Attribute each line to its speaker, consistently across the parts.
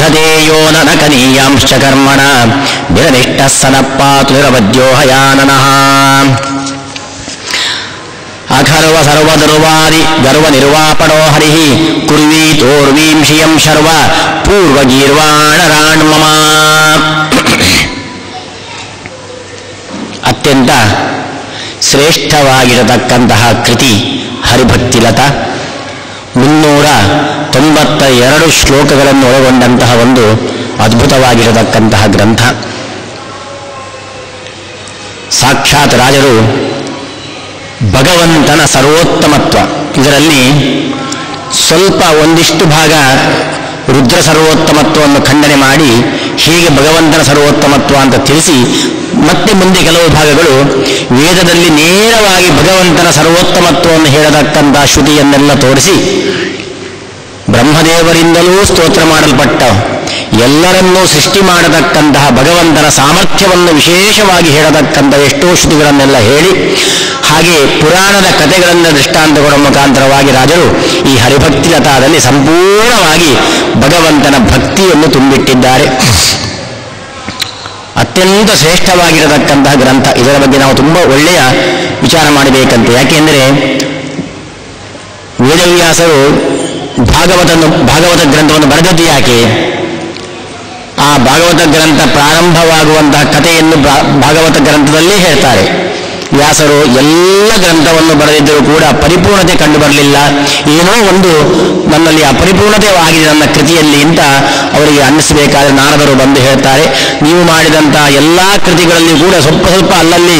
Speaker 1: ಬಾಧತೆಯೋ ನ ಕನೀಯಾಂಶ್ಚ ಕರ್ಮಣ ನಿರನಿಷ್ಠ ಸನಪ್ಪಾತು ನಿರವದ್ಯೋ ಹಯಾನನಃ. ಅಖರ್ವ ಸರ್ವದರ್ವಾದಿ ಗರ್ವ ನಿರ್ವಾಪಣೋ ಹರಿ ಕುರ್ವೀತೋರ್ವೀಂ ಶ್ರಿಯಂ ಶರ್ವ ಪೂರ್ವಗೀರ್ವಾಣರಾಣ್ಮಮ. ಅತ್ಯಂತ ಶ್ರೇಷ್ಠವಾಗಿರತಕ್ಕಂತಹ ಕೃತಿ ಹರಿಭಕ್ತಿಲತ. 392 ಶ್ಲೋಕಗಳನ್ನು ಒಳಗೊಂಡಂತಹ ಒಂದು ಅದ್ಭುತವಾಗಿರತಕ್ಕಂತಹ ಗ್ರಂಥ. ಸಾಕ್ಷಾತ್ ರಾಜರು ಭಗವಂತನ ಸರ್ವೋತ್ತಮತ್ವ, ಇದರಲ್ಲಿ ಸ್ವಲ್ಪ ಒಂದಿಷ್ಟು ಭಾಗ ರುದ್ರ ಸರ್ವೋತ್ತಮತ್ವವನ್ನು ಖಂಡನೆ ಮಾಡಿ ಹೀಗೆ ಭಗವಂತನ ಸರ್ವೋತ್ತಮತ್ವ ಅಂತ ತಿಳಿಸಿ, ಮತ್ತೆ ಮುಂದೆ ಕೆಲವು ಭಾಗಗಳು ವೇದದಲ್ಲಿ ನೇರವಾಗಿ ಭಗವಂತನ ಸರ್ವೋತ್ತಮತ್ವವನ್ನು ಹೇಳತಕ್ಕಂಥ ಶ್ರುತಿಯನ್ನೆಲ್ಲ ತೋರಿಸಿ ಬ್ರಹ್ಮದೇವರಿಂದಲೂ ಸ್ತೋತ್ರ ಮಾಡಲ್ಪಟ್ಟ ಎಲ್ಲರನ್ನೂ ಸೃಷ್ಟಿ ಮಾಡತಕ್ಕಂತಹ ಭಗವಂತನ ಸಾಮರ್ಥ್ಯವನ್ನು ವಿಶೇಷವಾಗಿ ಹೇಳತಕ್ಕಂಥ ಎಷ್ಟೋ ಶ್ರುತಿಗಳನ್ನೆಲ್ಲ ಹೇಳಿ, ಹಾಗೆ ಪುರಾಣದ ಕಥೆಗಳನ್ನು ದೃಷ್ಟಾಂತಗಳ ಮುಖಾಂತರವಾಗಿ ರಾಜರು ಈ ಹರಿಭಕ್ತಿಲತಾದಲ್ಲಿ ಸಂಪೂರ್ಣವಾಗಿ ಭಗವಂತನ ಭಕ್ತಿಯನ್ನು ತುಂಬಿಟ್ಟಿದ್ದಾರೆ. ಅತ್ಯಂತ ಶ್ರೇಷ್ಠವಾಗಿರತಕ್ಕಂತಹ ಗ್ರಂಥ. ಇದರ ಬಗ್ಗೆ ನಾವು ತುಂಬ ಒಳ್ಳೆಯ ವಿಚಾರ ಮಾಡಬೇಕಂತೆ. ಯಾಕೆಂದರೆ ವೇದವ್ಯಾಸರು ಭಾಗವತ ಗ್ರಂಥವನ್ನು ಬರೆದದ್ದು ಯಾಕೆ? ಆ ಭಾಗವತ ಗ್ರಂಥ ಪ್ರಾರಂಭವಾಗುವಂತಹ ಕಥೆಯನ್ನು ಭಾಗವತ ಗ್ರಂಥದಲ್ಲೇ ಹೇಳ್ತಾರೆ. ವ್ಯಾಸರು ಎಲ್ಲ ಗ್ರಂಥವನ್ನು ಬರೆದಿದ್ದರೂ ಕೂಡ ಪರಿಪೂರ್ಣತೆ ಕಂಡು ಬರಲಿಲ್ಲ, ಏನೋ ಒಂದು ನನ್ನಲ್ಲಿ ಅಪರಿಪೂರ್ಣತೆ ಆಗಿದೆ ನನ್ನ ಕೃತಿಯಲ್ಲಿ ಅಂತ ಅವರಿಗೆ ಅನ್ನಿಸಬೇಕಾದ್ರೆ ನಾರದರು ಬಂದು ಹೇಳ್ತಾರೆ, ನೀವು ಮಾಡಿದಂಥ ಎಲ್ಲ ಕೃತಿಗಳಲ್ಲಿ ಕೂಡ ಸ್ವಲ್ಪ ಸ್ವಲ್ಪ ಅಲ್ಲಲ್ಲಿ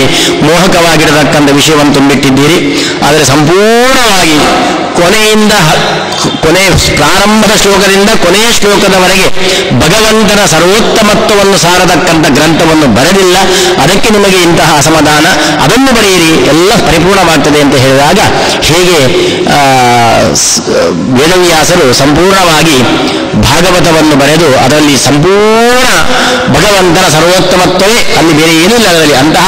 Speaker 1: ಮೋಹಕವಾಗಿರತಕ್ಕಂಥ ವಿಷಯವನ್ನು ತುಂಬಿಟ್ಟಿದ್ದೀರಿ, ಆದರೆ ಸಂಪೂರ್ಣವಾಗಿ ಪ್ರಾರಂಭದ ಶ್ಲೋಕದಿಂದ ಕೊನೆಯ ಶ್ಲೋಕದವರೆಗೆ ಭಗವಂತನ ಸರ್ವೋತ್ತಮತ್ವವನ್ನು ಸಾರತಕ್ಕಂಥ ಗ್ರಂಥವನ್ನು ಬರೆದಿಲ್ಲ, ಅದಕ್ಕೆ ನಿಮಗೆ ಇಂತಹ ಅಸಮಾಧಾನ, ಅದನ್ನು ಬರೆಯಿರಿ, ಎಲ್ಲ ಪರಿಪೂರ್ಣವಾಗ್ತದೆ ಅಂತ ಹೇಳಿದಾಗ ಹೇಗೆ ವೇದವ್ಯಾಸರು ಸಂಪೂರ್ಣವಾಗಿ ಭಾಗವತವನ್ನು ಬರೆದು ಅದರಲ್ಲಿ ಸಂಪೂರ್ಣ ಭಗವಂತನ ಸರ್ವೋತ್ತಮತ್ವವೇ, ಅಲ್ಲಿ ಬೇರೆ ಏನೂ ಇಲ್ಲ, ಅದರಲ್ಲಿ ಅಂತಹ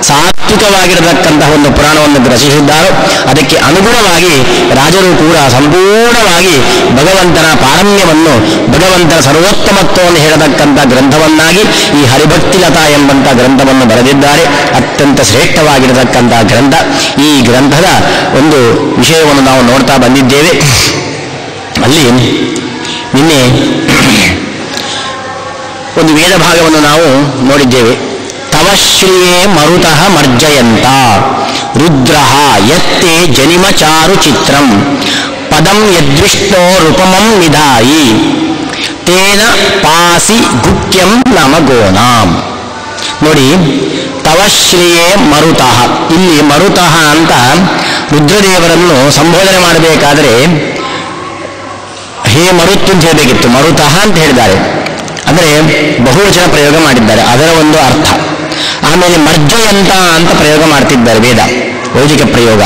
Speaker 1: ಸಾತ್ವಿಕವಾಗಿರತಕ್ಕಂತಹ ಒಂದು ಪುರಾಣವನ್ನು ರಚಿಸಿದ್ದಾರೋ ಅದಕ್ಕೆ ಅನುಗುಣವಾಗಿ ರಾಜರು ಕೂಡ ಸಂಪೂರ್ಣವಾಗಿ ಭಗವಂತನ ಪಾರಮ್ಯವನ್ನು, ಭಗವಂತನ ಸರ್ವೋತ್ತಮತ್ವವನ್ನು ಹೇಳತಕ್ಕಂಥ ಗ್ರಂಥವನ್ನಾಗಿ ಈ ಹರಿಭಕ್ತಿಲತಾ ಎಂಬಂಥ ಗ್ರಂಥವನ್ನು ಬರೆದಿದ್ದಾರೆ. ಅತ್ಯಂತ ಶ್ರೇಷ್ಠವಾಗಿರತಕ್ಕಂತಹ ಗ್ರಂಥ. ಈ ಗ್ರಂಥದ ಒಂದು ವಿಷಯವನ್ನು ನಾವು ನೋಡ್ತಾ ಬಂದಿದ್ದೇವೆ. ಅಲ್ಲಿ ನಿನ್ನೆ ಒಂದು ವೇದ ಭಾಗವನ್ನು ನಾವು ನೋಡಿದ್ದೇವೆ. ತವಶ್ರಿಯೇ ಮರುತಃ ಮರ್ಜಯಂತ ರುದ್ರಃ ಯತ್ತೇ ಜನಿಮಚಾರು ಚಿತ್ರಂ ಪದಂ ಯದ್ವಿಷ್ಣೋರುಪಮಂ ನಿಧಾಯಿ ತೇನ ಪಾಸಿ ಗುಕ್ಯಂ ನಮಗೋನಾಂ. ನೋಡಿ, ತವಶ್ರಿಯೇ ಮರುತಃ, ಇಲ್ಲಿ ಮರುತಃ ಅಂತ ರುದ್ರದೇವರನ್ನು ಸಂಬೋಧನೆ ಮಾಡಬೇಕಾದರೆ ಹೇ ಮರುತ್ ಅಂತ ಹೇಳಬೇಕಿತ್ತು, ಮರುತಃ ಅಂತ ಹೇಳಿದ್ದಾರೆ. ಅಂದರೆ ಬಹುವಚನ ಪ್ರಯೋಗ ಮಾಡಿದ್ದಾರೆ, ಅದರ ಒಂದು ಅರ್ಥ. ಆಮೇಲೆ ಮರ್ಜಯಂತ ಅಂತ ಪ್ರಯೋಗ ಮಾಡ್ತಿದ್ದಾರೆ ವೇದ, ವೈದಿಕ ಪ್ರಯೋಗ.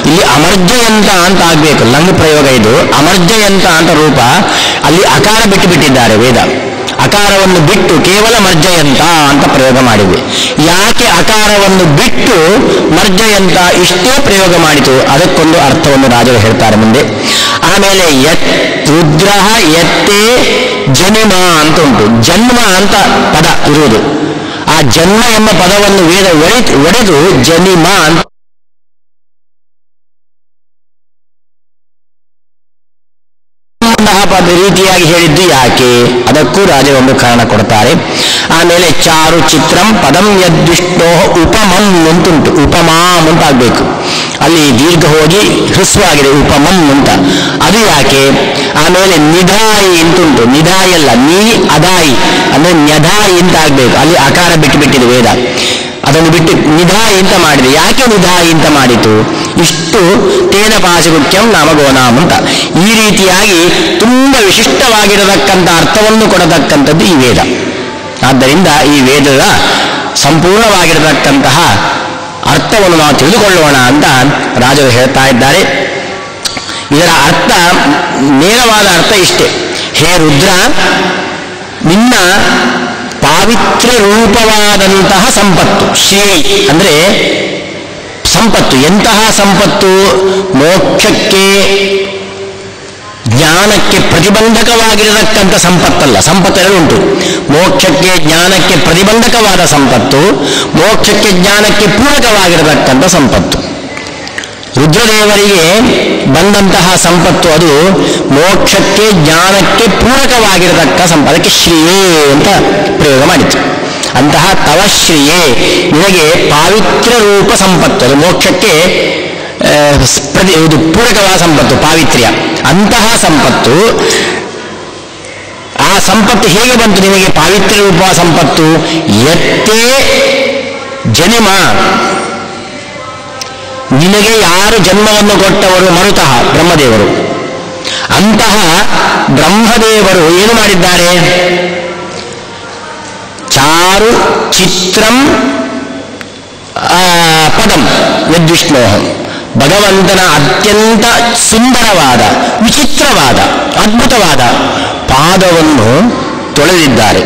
Speaker 1: ಇಲ್ಲಿ ಅಮರ್ಜಯಂತ ಅಂತ ಆಗಬೇಕು, ಲಂಗ್ ಪ್ರಯೋಗ ಇದು. ಅಮರ್ಜಯಂತ ಅಂತ ರೂಪ, ಅಲ್ಲಿ ಅಕಾರ ಬಿಟ್ಟಿದ್ದಾರೆ ವೇದ. ಅಕಾರವನ್ನು ಬಿಟ್ಟು ಕೇವಲ ಮರ್ಜಯಂತ ಅಂತ ಪ್ರಯೋಗ ಮಾಡಿದೆ. ಯಾಕೆ ಅಕಾರವನ್ನು ಬಿಟ್ಟು ಮರ್ಜಯಂತ ಇಷ್ಟೇ ಪ್ರಯೋಗ ಮಾಡಿತು, ಅದಕ್ಕೊಂದು ಅರ್ಥವನ್ನು ರಾಜರು ಹೇಳ್ತಾರೆ ಮುಂದೆ. ಆಮೇಲೆ ರುದ್ರ ಎತ್ತೇ ಜನಿಮ ಅಂತ ಉಂಟು, ಜನ್ಮ ಅಂತ ಪದ ಇರುವುದು. ಆ ಜನ್ಮ ಎಂಬ ಪದವನ್ನು ವೇದ ಒಡೆದು ಜನಿಮ ಅಂತ ರೀತಿಯಾಗಿ ಹೇಳಿದ್ದು ಯಾಕೆ, ಅದಕ್ಕೂ ರಾಜರೊಂದು ಕಾರಣ ಕೊಡ್ತಾರೆ. ಆಮೇಲೆ ಚಾರು ಚಿತ್ರಂ ಪದಂ ಯದ್ವಿಷ್ಣೋ ಉಪಮಂ ಅಂತುಂಟು, ಉಪಮಾಂ ಅಂತ ಆಗ್ಬೇಕು, ಅಲ್ಲಿ ದೀರ್ಘ ಹೋಗಿ ಹ್ರಸ್ವಾಗಿದೆ ಉಪಮಂ ಅಂತ, ಅದು ಯಾಕೆ. ಆಮೇಲೆ ನಿಧಾಯಿ ಅಂತುಂಟು, ನಿಧಾಯಿ ಅಲ್ಲ ನೀ ಅದಾಯಿ ಅಂದ್ರೆ ನ್ಯಧಾಯಿ ಅಂತ ಆಗ್ಬೇಕು, ಅಲ್ಲಿ ಅಕಾರ ಬಿಟ್ಟಿದೆ ವೇದ, ಅದನ್ನು ಬಿಟ್ಟು ನಿಧಾಯಿ ಅಂತ ಮಾಡಿದೆ. ಯಾಕೆ ನಿಧಾಯಿ ಅಂತ ಮಾಡಿತು, ಇಷ್ಟು ತೇನ ಪಾಶಗುಖ್ಯಂ ನಾಮಗೋನಾಂ ಅಂತ. ಈ ರೀತಿಯಾಗಿ ತುಂಬ ವಿಶಿಷ್ಟವಾಗಿರತಕ್ಕಂಥ ಅರ್ಥವನ್ನು ಕೊಡತಕ್ಕಂಥದ್ದು ಈ ವೇದ. ಆದ್ದರಿಂದ ಈ ವೇದದ ಸಂಪೂರ್ಣವಾಗಿರತಕ್ಕಂತಹ ಅರ್ಥವನ್ನು ನಾವು ತಿಳಿದುಕೊಳ್ಳೋಣ ಅಂತ ರಾಜರು ಹೇಳ್ತಾ ಇದ್ದಾರೆ. ಇದರ ಅರ್ಥ, ನೇರವಾದ ಅರ್ಥ ಇಷ್ಟೇ: ಹೇ ರುದ್ರ, ನಿನ್ನ ಪಾವಿತ್ರ್ಯ ರೂಪವಾದಂತಹ ಸಂಪತ್ತು, ಶ್ರೀ ಅಂದರೆ ಸಂಪತ್ತು. ಎಂತಹ ಸಂಪತ್ತು? ಮೋಕ್ಷಕ್ಕೆ ಜ್ಞಾನಕ್ಕೆ ಪ್ರತಿಬಂಧಕವಾಗಿರತಕ್ಕಂಥ ಸಂಪತ್ತಲ್ಲ. ಸಂಪತ್ತೆರಡು ಉಂಟು. ಮೋಕ್ಷಕ್ಕೆ ಜ್ಞಾನಕ್ಕೆ ಪ್ರತಿಬಂಧಕವಾದ ಸಂಪತ್ತು, ಮೋಕ್ಷಕ್ಕೆ ಜ್ಞಾನಕ್ಕೆ ಪೂರಕವಾಗಿರತಕ್ಕಂಥ ಸಂಪತ್ತು. ರುದ್ರದೇವರಿಗೆ ಬಂದಂತಹ ಸಂಪತ್ತು ಅದು ಮೋಕ್ಷಕ್ಕೆ ಜ್ಞಾನಕ್ಕೆ ಪೂರಕವಾಗಿರತಕ್ಕ ಸಂಪತ್ತು. ಅದಕ್ಕೆ ಶ್ರೀಯೇ ಅಂತ ಪ್ರಯೋಗ ಮಾಡಿತು. ಅಂತಹ ತವ ಶ್ರೀಯೇ, ನಿನಗೆ ಪಾವಿತ್ರ್ಯ ರೂಪ ಸಂಪತ್ತು, ಅದು ಮೋಕ್ಷಕ್ಕೆ ಇದು ಪೂರಕವಾದ ಸಂಪತ್ತು, ಪಾವಿತ್ರ್ಯ. ಅಂತಹ ಸಂಪತ್ತು, ಆ ಸಂಪತ್ತು ಹೇಗೆ ಬಂತು ನಿಮಗೆ ಪಾವಿತ್ರ್ಯ ರೂಪ ಸಂಪತ್ತು? ಎತ್ತೇ ಜನಿಮ, ನಿನಗೆ ಯಾರು ಜನ್ಮವನ್ನು ಕೊಟ್ಟವರು? ಮರುತಃ ಬ್ರಹ್ಮದೇವರು. ಅಂತಹ ಬ್ರಹ್ಮದೇವರು ಏನು ಮಾಡಿದ್ದಾರೆ? ಚಾರು ಚಿತ್ರಂ ಪದಂ ಯದ್ವಿಷ್ಣೋಹಂ, ಭಗವಂತನ ಅತ್ಯಂತ ಸುಂದರವಾದ, ವಿಚಿತ್ರವಾದ, ಅದ್ಭುತವಾದ ಪಾದವನ್ನು ತೊಳೆದಿದ್ದಾರೆ.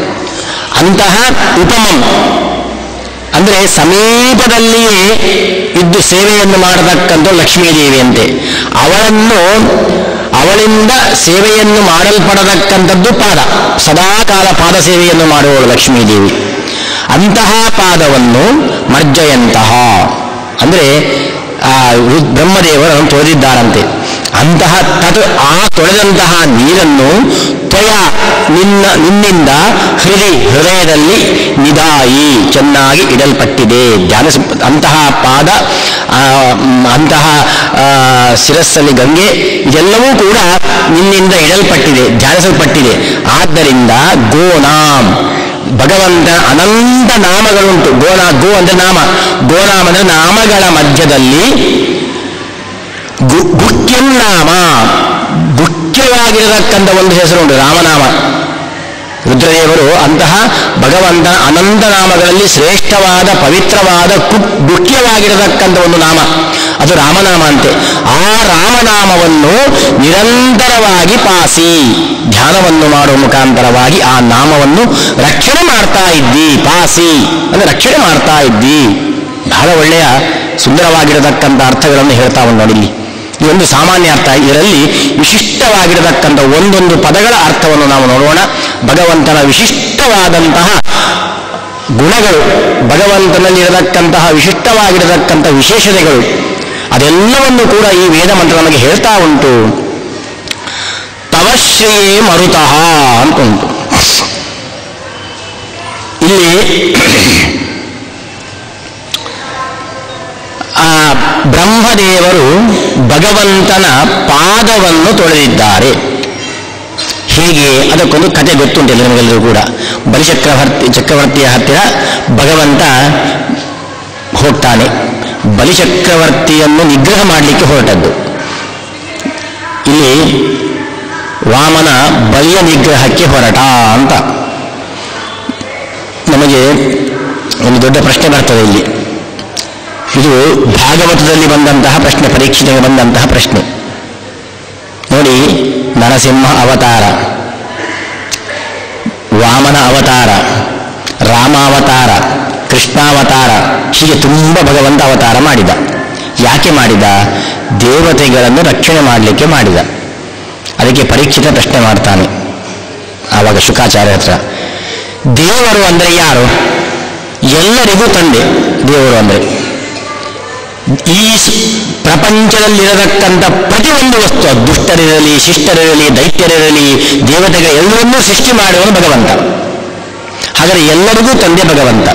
Speaker 1: ಅಂತಹ ಉಪಮಂ ಅಂದರೆ ಸಮೀಪದಲ್ಲಿಯೇ ಇದ್ದು ಸೇವೆಯನ್ನು ಮಾಡತಕ್ಕಂಥ ಲಕ್ಷ್ಮೀದೇವಿಯಂತೆ, ಅವಳಿಂದ ಸೇವೆಯನ್ನು ಮಾಡಲ್ಪಡತಕ್ಕಂಥದ್ದು ಪಾದ, ಸದಾಕಾಲ ಪಾದ ಸೇವೆಯನ್ನು ಮಾಡುವವಳು ಲಕ್ಷ್ಮೀದೇವಿ. ಅಂತಹ ಪಾದವನ್ನು ಮರ್ಜಯಂತಹ ಅಂದರೆ ಬ್ರಹ್ಮದೇವರು ತೊಳೆದಿದ್ದಾರಂತೆ. ಅಂತಹ ಆ ತೊಳೆದಂತಹ ನೀರನ್ನು ತ್ವಯ ನಿನ್ನಿಂದ ಹೃದಯದಲ್ಲಿ ನಿದಾಯಿ ಚೆನ್ನಾಗಿ ಇಡಲ್ಪಟ್ಟಿದೆ. ಅಂತಹ ಪಾದ, ಅಂತಹ ಶಿರಸ್ಸಲ್ಲಿ ಗಂಗೆ, ಇದೆಲ್ಲವೂ ಕೂಡ ನಿನ್ನಿಂದ ಇಡಲ್ಪಟ್ಟಿದೆ, ಧ್ಯಾನಿಸಲ್ಪಟ್ಟಿದೆ. ಆದ್ದರಿಂದ ಗೋನಾಂ, ಭಗವಂತ ಅನಂತ ನಾಮಗಳುಂಟು. ಗೋ ಅಂದರೆ ನಾಮ, ಗೋನಾಮ ಅಂದರೆ ನಾಮಗಳ ಮಧ್ಯದಲ್ಲಿ ಗುಖ್ಯಂ ನಾಮ, ಮುಖ್ಯವಾಗಿರತಕ್ಕಂಥ ಒಂದು ಹೆಸರುಂಟು, ರಾಮನಾಮ. ರುದ್ರದೇವರು ಅಂತಹ ಭಗವಂತ ಅನಂತ ನಾಮಗಳಲ್ಲಿ ಶ್ರೇಷ್ಠವಾದ, ಪವಿತ್ರವಾದ, ಮುಖ್ಯವಾಗಿರತಕ್ಕಂಥ ಒಂದು ನಾಮ, ಅದು ರಾಮನಾಮ ಅಂತೆ. ಆ ರಾಮನಾಮವನ್ನು ನಿರಂತರವಾಗಿ ಪಾಸಿ, ಧ್ಯಾನವನ್ನು ಮಾಡುವ ಮುಖಾಂತರವಾಗಿ ಆ ನಾಮವನ್ನು ರಕ್ಷಣೆ ಮಾಡ್ತಾ ಇದ್ದಿ. ಪಾಸಿ ಅಂದರೆ ರಕ್ಷಣೆ ಮಾಡ್ತಾ ಇದ್ದಿ. ಬಹಳ ಒಳ್ಳೆಯ ಸುಂದರವಾಗಿರತಕ್ಕಂಥ ಅರ್ಥಗಳನ್ನು ಹೇಳ್ತಾ ನೋಡಿ. ಈ ಒಂದು ಸಾಮಾನ್ಯ ಅರ್ಥ, ಇದರಲ್ಲಿ ವಿಶಿಷ್ಟವಾಗಿರತಕ್ಕಂಥ ಒಂದೊಂದು ಪದಗಳ ಅರ್ಥವನ್ನು ನಾವು ನೋಡೋಣ. ಭಗವಂತನ ವಿಶಿಷ್ಟವಾದಂತಹ ಗುಣಗಳು, ಭಗವಂತನಲ್ಲಿರತಕ್ಕಂತಹ ವಿಶಿಷ್ಟವಾಗಿರತಕ್ಕಂಥ ವಿಶೇಷತೆಗಳು, ಅದೆಲ್ಲವನ್ನು ಕೂಡ ಈ ವೇದ ಮಂತ್ರ ನಮಗೆ ಹೇಳ್ತಾ ಉಂಟು. ತವಶ್ರೀಯೇ ಮರುತಃ ಅಂತ ಉಂಟು. ಇಲ್ಲಿ ಬ್ರಹ್ಮದೇವರು ಭಗವಂತನ ಪಾದವನ್ನು ತೊಳೆದಿದ್ದಾರೆ. ಹೇಗೆ? ಅದಕ್ಕೊಂದು ಕಥೆ ಗೊತ್ತುಂಟಿಲ್ಲ ನಮಗೆಲ್ಲರೂ ಕೂಡ. ಚಕ್ರವರ್ತಿಯ ಹತ್ತಿರ ಭಗವಂತ ಹೋಗ್ತಾನೆ. ಬಲಿಚಕ್ರವರ್ತಿಯನ್ನು ನಿಗ್ರಹ ಮಾಡಲಿಕ್ಕೆ ಹೊರಟದ್ದು. ಇಲ್ಲಿ ವಾಮನ ಬಲಿಯ ನಿಗ್ರಹಕ್ಕೆ ಹೊರಟ ಅಂತ ನಮಗೆ ಒಂದು ದೊಡ್ಡ ಪ್ರಶ್ನೆ ಬರ್ತದೆ ಇಲ್ಲಿ. ಇದು ಭಾಗವತದಲ್ಲಿ ಬಂದಂತಹ ಪ್ರಶ್ನೆ, ಪರೀಕ್ಷೆಗೆ ಬಂದಂತಹ ಪ್ರಶ್ನೆ ನೋಡಿ. ನರಸಿಂಹ ಅವತಾರ, ವಾಮನ ಅವತಾರ, ರಾಮಾವತಾರ, ಕೃಷ್ಣಾವತಾರ, ಹೀಗೆ ತುಂಬ ಭಗವಂತ ಅವತಾರ ಮಾಡಿದ. ಯಾಕೆ ಮಾಡಿದ? ದೇವತೆಗಳನ್ನು ರಕ್ಷಣೆ ಮಾಡಲಿಕ್ಕೆ ಮಾಡಿದ. ಅದಕ್ಕೆ ಪರೀಕ್ಷಿತ ಪ್ರಶ್ನೆ ಮಾಡ್ತಾನೆ ಆವಾಗ ಶುಕಾಚಾರ್ಯ ಹತ್ರ. ದೇವರು ಅಂದರೆ ಯಾರು? ಎಲ್ಲರಿಗೂ ತಂದೆ ದೇವರು ಅಂದರೆ. ಈ ಪ್ರಪಂಚದಲ್ಲಿರತಕ್ಕಂಥ ಪ್ರತಿಯೊಂದು ವಸ್ತು, ದುಷ್ಟರಿರಲಿ, ಶಿಷ್ಟರಿರಲಿ, ದೈತ್ಯರಿರಲಿ, ದೇವತೆಗಳ ಎಲ್ಲರನ್ನೂ ಸೃಷ್ಟಿ ಮಾಡುವನು ಭಗವಂತ. ಹಾಗಾದರೆ ಎಲ್ಲರಿಗೂ ತಂದೆ ಭಗವಂತ.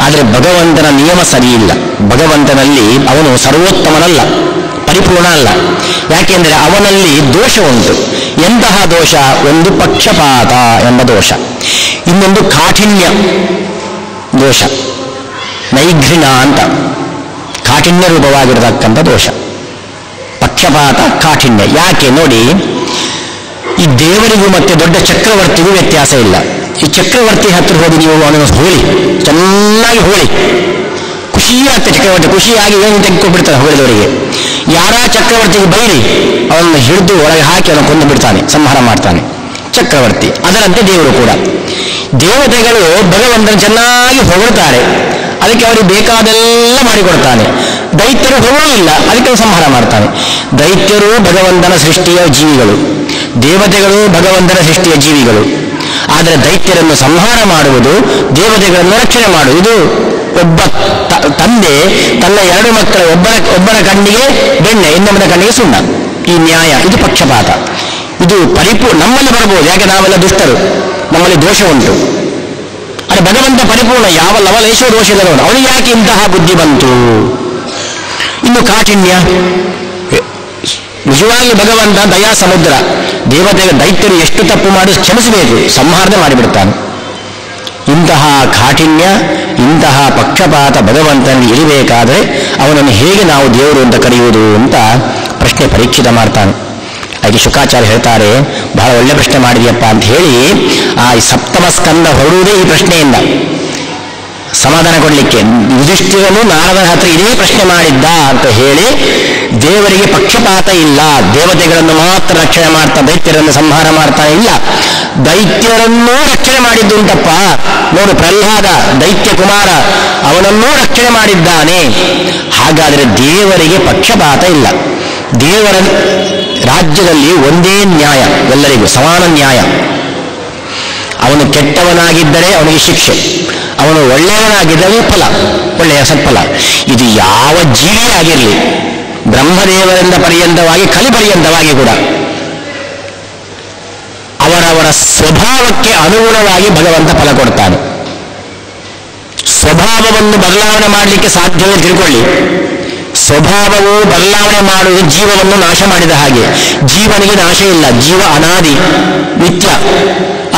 Speaker 1: ಆದರೆ ಭಗವಂತನ ನಿಯಮ ಸರಿಯಿಲ್ಲ. ಭಗವಂತನಲ್ಲಿ ಅವನು ಸರ್ವೋತ್ತಮನಲ್ಲ, ಪರಿಪೂರ್ಣ ಅಲ್ಲ. ಯಾಕೆಂದರೆ ಅವನಲ್ಲಿ ದೋಷ ಉಂಟು. ಎಂತಹ ದೋಷ? ಒಂದು ಪಕ್ಷಪಾತ ಎಂಬ ದೋಷ, ಇನ್ನೊಂದು ಕಾಠಿಣ್ಯ ದೋಷ, ನೈಘ್ರಿಣ ಅಂತ ಕಾಠಿಣ್ಯ ರೂಪವಾಗಿರತಕ್ಕಂಥ ದೋಷ. ಪಕ್ಷಪಾತ, ಕಾಠಿಣ್ಯ. ಯಾಕೆ ನೋಡಿ, ಈ ದೇವರಿಗೂ ಮತ್ತೆ ದೊಡ್ಡ ಚಕ್ರವರ್ತಿಗೂ ವ್ಯತ್ಯಾಸ ಇಲ್ಲ. ಈ ಚಕ್ರವರ್ತಿ ಹತ್ತಿರ ಹೋಗಿ ನೀವು ಅವನನ್ನು ಹೋಳಿ, ಚೆನ್ನಾಗಿ ಹೋಳಿ, ಖುಷಿಯಾಗ್ತದೆ. ಚಕ್ರವರ್ತಿ ಖುಷಿಯಾಗಿ ಏನು ತೆಗೆದುಕೊಂಡ್ಬಿಡ್ತಾನೆ ಹೊಗಳಿದವರಿಗೆ. ಯಾರ ಚಕ್ರವರ್ತಿಗೆ ಬೈರಿ, ಅವನನ್ನು ಹಿಡಿದು ಒಳಗೆ ಹಾಕಿ ಅವನು ಕೊಂದು ಬಿಡ್ತಾನೆ, ಸಂಹಾರ ಮಾಡ್ತಾನೆ ಚಕ್ರವರ್ತಿ. ಅದರಂತೆ ದೇವರು ಕೂಡ. ದೇವತೆಗಳು ಭಗವಂತನ ಚೆನ್ನಾಗಿ ಹೊಗಳ್ತಾರೆ, ಅದಕ್ಕೆ ಅವರಿಗೆ ಬೇಕಾದೆಲ್ಲ ಮಾಡಿಕೊಡ್ತಾನೆ. ದೈತ್ಯರು ಹೊಗಳಿಲ್ಲ, ಅದಕ್ಕೆ ಸಂಹಾರ ಮಾಡ್ತಾನೆ. ದೈತ್ಯರು ಭಗವಂತನ ಸೃಷ್ಟಿಯ ಜೀವಿಗಳು, ದೇವತೆಗಳು ಭಗವಂತನ ಸೃಷ್ಟಿಯ ಜೀವಿಗಳು. ಆದರೆ ದೈತ್ಯರನ್ನು ಸಂಹಾರ ಮಾಡುವುದು, ದೇವತೆಗಳನ್ನು ರಕ್ಷಣೆ ಮಾಡುವುದು. ಇದು ಒಬ್ಬ ತಂದೆ ತನ್ನ 2 ಮಕ್ಕಳ ಒಬ್ಬನ ಕಣ್ಣಿಗೆ ಬೆಣ್ಣೆ, ಇನ್ನೊಬ್ಬನ ಕಣ್ಣಿಗೆ ಸುಣ್ಣ. ಈ ನ್ಯಾಯ, ಇದು ಪಕ್ಷಪಾತ. ಇದು ನಮ್ಮಲ್ಲಿ ಬರಬಹುದು, ಯಾಕೆ ನಾವೆಲ್ಲ ದುಷ್ಟರು, ನಮ್ಮಲ್ಲಿ ದೋಷ ಉಂಟು. ಆದರೆ ಭಗವಂತ ಪರಿಪೂರ್ಣ, ಯಾವ ಲವಲೇಶೋ ದೋಷದವನು, ಅವನಿಗೆ ಯಾಕೆ ಇಂತಹ ಬುದ್ಧಿ ಬಂತು? ಇನ್ನು ಕಾಠಿಣ್ಯ, ನಿಜವಾಗಿ ಭಗವಂತ ದಯಾ ಸಮುದ್ರ. ದೈತ್ಯರು ಎಷ್ಟು ತಪ್ಪು ಮಾಡಿ ಕ್ಷಮಿಸಬೇಕು, ಸಂಹಾರನೆ ಮಾಡಿಬಿಡ್ತಾನೆ. ಇಂತಹ ಕಾಠಿಣ್ಯ, ಇಂತಹ ಪಕ್ಷಪಾತ ಭಗವಂತನಿಗೆ ಇರಬೇಕಾದರೆ ಅವನನ್ನು ಹೇಗೆ ನಾವು ದೇವರು ಅಂತ ಕರೆಯುವುದು ಅಂತ ಪ್ರಶ್ನೆ ಪರೀಕ್ಷಿತ ಮಾಡ್ತಾನೆ. ಹಾಗೆ ಶುಕಾಚಾರ್ಯ ಹೇಳ್ತಾರೆ, ಬಹಳ ಒಳ್ಳೆ ಪ್ರಶ್ನೆ ಮಾಡಿದೆಯಪ್ಪ ಅಂತ ಹೇಳಿ ಆ ಸಪ್ತಮ ಸ್ಕಂದ ಹೊರಡುವುದೇ ಈ ಪ್ರಶ್ನೆಯಿಂದ ಸಮಾಧಾನ ಕೊಡಲಿಕ್ಕೆ. ಯುಧಿಷ್ಠಿರನು ನಾರದರ ಹತ್ರ ಇದೇ ಪ್ರಶ್ನೆ ಮಾಡಿದ್ದ ಅಂತ ಹೇಳಿ, ದೇವರಿಗೆ ಪಕ್ಷಪಾತ ಇಲ್ಲ, ದೇವತೆಗಳನ್ನು ಮಾತ್ರ ರಕ್ಷಣೆ ಮಾಡ್ತಾ ದೈತ್ಯರನ್ನು ಸಂಹಾರ ಮಾಡ್ತಾ ಇಲ್ಲ, ದೈತ್ಯರನ್ನೂ ರಕ್ಷಣೆ ಮಾಡಿದ್ದುಂಟಪ್ಪ. ನೋಡು, ಪ್ರಹ್ಲಾದ ದೈತ್ಯ ಕುಮಾರ, ಅವನನ್ನೂ ರಕ್ಷಣೆ ಮಾಡಿದ್ದಾನೆ. ಹಾಗಾದರೆ ದೇವರಿಗೆ ಪಕ್ಷಪಾತ ಇಲ್ಲ. ದೇವರ ರಾಜ್ಯದಲ್ಲಿ ಒಂದೇ ನ್ಯಾಯ, ಎಲ್ಲರಿಗೂ ಸಮಾನ ನ್ಯಾಯ. ಅವನು ಕೆಟ್ಟವನಾಗಿದ್ದರೆ ಅವನಿಗೆ ಶಿಕ್ಷೆ, ಅವನು ಒಳ್ಳೆಯವನಾಗಿದ್ದರೆ ಫಲ, ಒಳ್ಳೆಯ ಸತ್ಫಲ. ಇದು ಯಾವ ಜೀವಿ ಆಗಿರಲಿ, ಬ್ರಹ್ಮದೇವರಿಂದ ಪರ್ಯಂತವಾಗಿ ಕಲಿಪರ್ಯಂತವಾಗಿ ಕೂಡ ಅವರವರ ಸ್ವಭಾವಕ್ಕೆ ಅನುಗುಣವಾಗಿ ಭಗವಂತ ಫಲ ಕೊಡ್ತಾನೆ. ಸ್ವಭಾವವನ್ನು ಬದಲಾವಣೆ ಮಾಡಲಿಕ್ಕೆ ಸಾಧ್ಯವೇ ತಿಳ್ಕೊಳ್ಳಿ. ಸ್ವಭಾವವು ಬದಲಾವಣೆ ಮಾಡುವುದು ಜೀವವನ್ನು ನಾಶ ಮಾಡಿದ ಹಾಗೆ. ಜೀವನಿಗೆ ನಾಶ ಇಲ್ಲ, ಜೀವ ಅನಾದಿ ನಿತ್ಯ,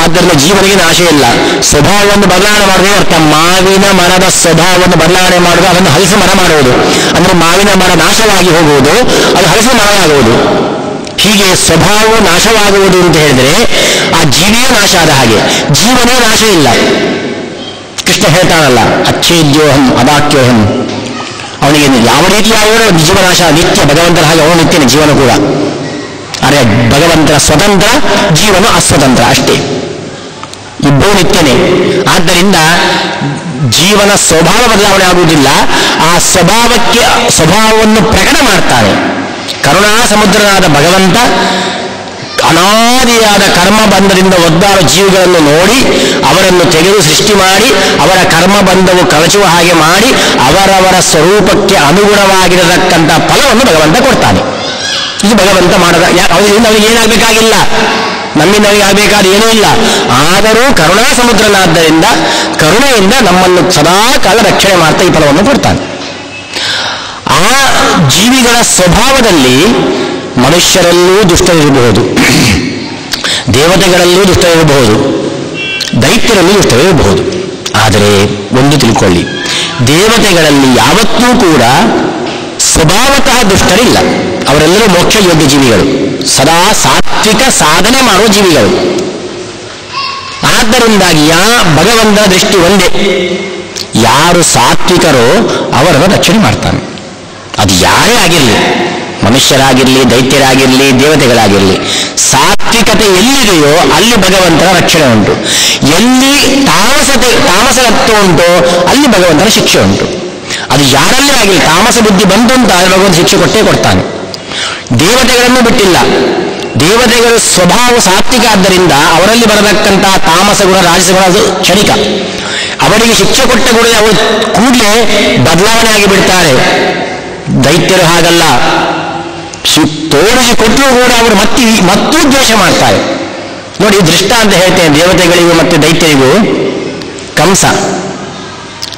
Speaker 1: ಆದ್ದರಿಂದ ಜೀವನಿಗೆ ನಾಶ ಇಲ್ಲ. ಸ್ವಭಾವವನ್ನು ಬದಲಾವಣೆ ಮಾಡುವುದು ಅರ್ಥ, ಮಾವಿನ ಮರದ ಸ್ವಭಾವವನ್ನು ಬದಲಾವಣೆ ಮಾಡುವುದು ಅದನ್ನು ಹಲಸು ಮರ ಮಾಡುವುದು. ಅಂದರೆ ಮಾವಿನ ಮರ ನಾಶವಾಗಿ ಹೋಗುವುದು, ಅದು ಹಲಸು ಮರವಾಗುವುದು. ಹೀಗೆ ಸ್ವಭಾವವು ನಾಶವಾಗುವುದು ಅಂತ ಹೇಳಿದರೆ ಆ ಜೀವಿಯೇ ನಾಶ ಆದ ಹಾಗೆ, ಜೀವನೇ ನಾಶ ಇಲ್ಲ. ಕೃಷ್ಣ ಹೇಳ್ತಾನಲ್ಲ, ಅಚ್ಛೇದ್ಯೋಹಂ ಅದಾಕ್ಯೋಹಂ, ಅವನಿಗೆ ಯಾವ ರೀತಿಯಾಗಿರೋ ಜೀವನಾಶ ನಿತ್ಯ, ಭಗವಂತನ ಹಾಗೆ ಅವನು ನಿತ್ಯನೇ ಜೀವನ ಕೂಡ. ಆದರೆ ಭಗವಂತನ ಸ್ವತಂತ್ರ, ಜೀವನ ಅಸ್ವತಂತ್ರ ಅಷ್ಟೇ, ಇಬ್ಬರೂ ನಿತ್ಯನೇ. ಆದ್ದರಿಂದ ಜೀವನ ಸ್ವಭಾವ ಬದಲಾವಣೆ ಆಗುವುದಿಲ್ಲ, ಆ ಸ್ವಭಾವವನ್ನು ಪ್ರಕಟ ಮಾಡ್ತಾನೆ. ಕರುಣಾ ಸಮುದ್ರನಾದ ಭಗವಂತ ಅನಾದಿಯಾದ ಕರ್ಮಬಂಧದಿಂದ ಒದ್ದಾದ ಜೀವಿಗಳನ್ನು ನೋಡಿ ಅವರನ್ನು ತೆಗೆದು ಸೃಷ್ಟಿ ಮಾಡಿ ಅವರ ಕರ್ಮಬಂಧವು ಕಳಚುವ ಹಾಗೆ ಮಾಡಿ ಅವರವರ ಸ್ವರೂಪಕ್ಕೆ ಅನುಗುಣವಾಗಿರತಕ್ಕಂಥ ಫಲವನ್ನು ಭಗವಂತ ಕೊಡ್ತಾನೆ. ಇದು ಭಗವಂತ ಮಾಡದ. ಅವರಿಂದ ಅವನಿಗೆ ಏನಾಗಬೇಕಾಗಿಲ್ಲ, ನಮ್ಮಿಂದ ಅವನಿಗೆ ಆಗಬೇಕಾದ ಏನೂ ಇಲ್ಲ. ಆದರೂ ಕರುಣಾ ಸಮುದ್ರನಾದ್ದರಿಂದ ಕರುಣೆಯಿಂದ ನಮ್ಮನ್ನು ಸದಾ ಕಾಲ ರಕ್ಷಣೆ ಮಾಡ್ತಾ ಈ ಫಲವನ್ನು ಕೊಡ್ತಾನೆ. ಆ ಜೀವಿಗಳ ಸ್ವಭಾವದಲ್ಲಿ ಮನುಷ್ಯರಲ್ಲೂ ದುಷ್ಟರಿರಬಹುದು, ದೇವತೆಗಳಲ್ಲೂ ದುಷ್ಟರಿರಬಹುದು, ದೈತ್ಯರಲ್ಲೂ ದುಷ್ಟರಿರಬಹುದು. ಆದರೆ ಒಂದು ತಿಳ್ಕೊಳ್ಳಿ, ದೇವತೆಗಳಲ್ಲಿ ಯಾವತ್ತೂ ಕೂಡ ಸ್ವಭಾವತಃ ದುಷ್ಟರಿಲ್ಲ. ಅವರೆಲ್ಲರೂ ಮೋಕ್ಷ ಯೋಗ್ಯ ಜೀವಿಗಳು, ಸದಾ ಸಾತ್ವಿಕ ಸಾಧನೆ ಮಾಡುವ ಜೀವಿಗಳು. ಆದ್ದರಿಂದಾಗಿ ಭಗವಂತನ ದೃಷ್ಟಿ ಒಂದೇ, ಯಾರು ಸಾತ್ವಿಕರೋ ಅವರನ್ನು ರಕ್ಷಣೆ ಮಾಡ್ತಾನೆ. ಅದು ಯಾರೇ ಆಗಿರಲಿ, ಮನುಷ್ಯರಾಗಿರಲಿ, ದೈತ್ಯರಾಗಿರಲಿ, ದೇವತೆಗಳಾಗಿರಲಿ, ಸಾತ್ವಿಕತೆ ಎಲ್ಲಿದೆಯೋ ಅಲ್ಲಿ ಭಗವಂತನ ರಕ್ಷಣೆ ಉಂಟು. ಎಲ್ಲಿ ತಾಮಸತ್ವ ಉಂಟೋ ಅಲ್ಲಿ ಭಗವಂತನ ಶಿಕ್ಷೆ ಉಂಟು. ಅದು ಯಾರಲ್ಲೇ ಆಗಿರಲಿ, ತಾಮಸ ಬುದ್ಧಿ ಬಂತು ಅಂತ ಭಗವಂತ ಶಿಕ್ಷೆ ಕೊಟ್ಟೇ ಕೊಡ್ತಾನೆ. ದೇವತೆಗಳನ್ನು ಬಿಟ್ಟಿಲ್ಲ. ದೇವತೆಗಳ ಸ್ವಭಾವ ಸಾತ್ವಿಕ ಆದ್ದರಿಂದ ಅವರಲ್ಲಿ ಬರತಕ್ಕಂತಹ ತಾಮಸ ಗುಣ, ರಾಜಸ ಗುಣ ಅದು ಕ್ಷಣಿಕ. ಅವರಿಗೆ ಶಿಕ್ಷೆ ಕೊಟ್ಟ ಕೂಡಲೇ ಅವರು ಕೂಡಲೇ ಬದಲಾವಣೆ ಆಗಿಬಿಡ್ತಾರೆ. ದೈತ್ಯರು ಹಾಗಲ್ಲ, ತೋರಿಸಿಕೊಟ್ಟರೂ ಕೂಡ ಅವರು ಮತ್ತೂ ದ್ವೇಷ ಮಾಡ್ತಾರೆ. ನೋಡಿ, ದೃಷ್ಟ ಅಂತ ಹೇಳ್ತೇನೆ ದೇವತೆಗಳಿಗೂ ಮತ್ತು ದೈತ್ಯರಿಗೂ. ಕಂಸ,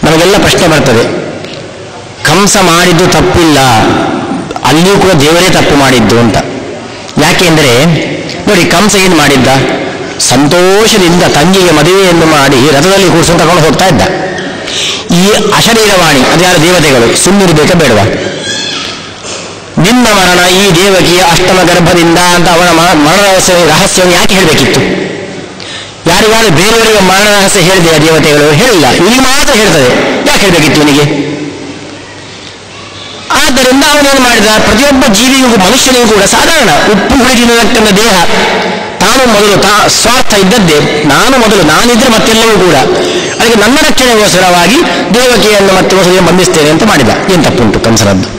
Speaker 1: ನಮಗೆಲ್ಲ ಪ್ರಶ್ನೆ ಬರ್ತದೆ, ಕಂಸ ಮಾಡಿದ್ದು ತಪ್ಪಿಲ್ಲ, ಅಲ್ಲಿಯೂ ಕೂಡ ದೇವರೇ ತಪ್ಪು ಮಾಡಿದ್ದು ಅಂತ. ಯಾಕೆಂದರೆ ನೋಡಿ, ಕಂಸ ಏನು ಮಾಡಿದ್ದ, ಸಂತೋಷದಿಂದ ತಂಗಿಗೆ ಮದುವೆಯನ್ನು ಮಾಡಿ ರಥದಲ್ಲಿ ಕೂರಿಸಿ ತಗೊಂಡು ಹೋಗ್ತಾ ಇದ್ದ. ಈ ಅಶರೀರವಾಣಿ ಅದ್ಯಾರ ದೇವತೆಗಳು ಸುಮ್ಮನಿರಬೇಕಾ ಬೇಡವಾ? ನಿನ್ನ ಮರಣ ಈ ದೇವಕಿಯ ಅಷ್ಟಮ ಗರ್ಭದಿಂದ ಅಂತ ಅವನ ಮರಣ ರಹಸ್ಯವನ್ನು ಯಾಕೆ ಹೇಳಬೇಕಿತ್ತು? ಯಾರಿಗಾದ್ರೂ ಬೇರೆಯವರಿಗೆ ಮರಣ ರಹಸ್ಯ ಹೇಳಿದೆಯಾ ದೇವತೆಗಳು? ಹೇಳಿಲ್ಲ. ಇವನಿಗೆ ಮಾತ್ರ ಹೇಳ್ತದೆ, ಯಾಕೆ ಹೇಳಬೇಕಿತ್ತು ಇವನಿಗೆ? ಆದ್ದರಿಂದ ಅವನೇನು ಮಾಡಿದ, ಪ್ರತಿಯೊಬ್ಬ ಜೀವಿಗೂ ಮನುಷ್ಯನಿಗೂ ಕೂಡ ಸಾಧಾರಣ ಉಪ್ಪು ಹುಳಿ ತಿನ್ನತಕ್ಕಂಥ ದೇಹ, ತಾನು ಮೊದಲು ಸ್ವಾರ್ಥ ಇದ್ದದ್ದೇ, ನಾನಿದ್ರೆ ಮತ್ತೆಲ್ಲವೂ ಕೂಡ. ಅದಕ್ಕೆ ನನ್ನ ರಕ್ಷಣೆಗೋಸ್ಕರವಾಗಿ ದೇವಕಿಯನ್ನು ಮತ್ತೆ ಹೊಸಗೆ ಬಂಧಿಸ್ತೇನೆ ಅಂತ ಮಾಡಿದ. ಏನು ತಪ್ಪುಂಟು ಕಂಸನದ್ದು?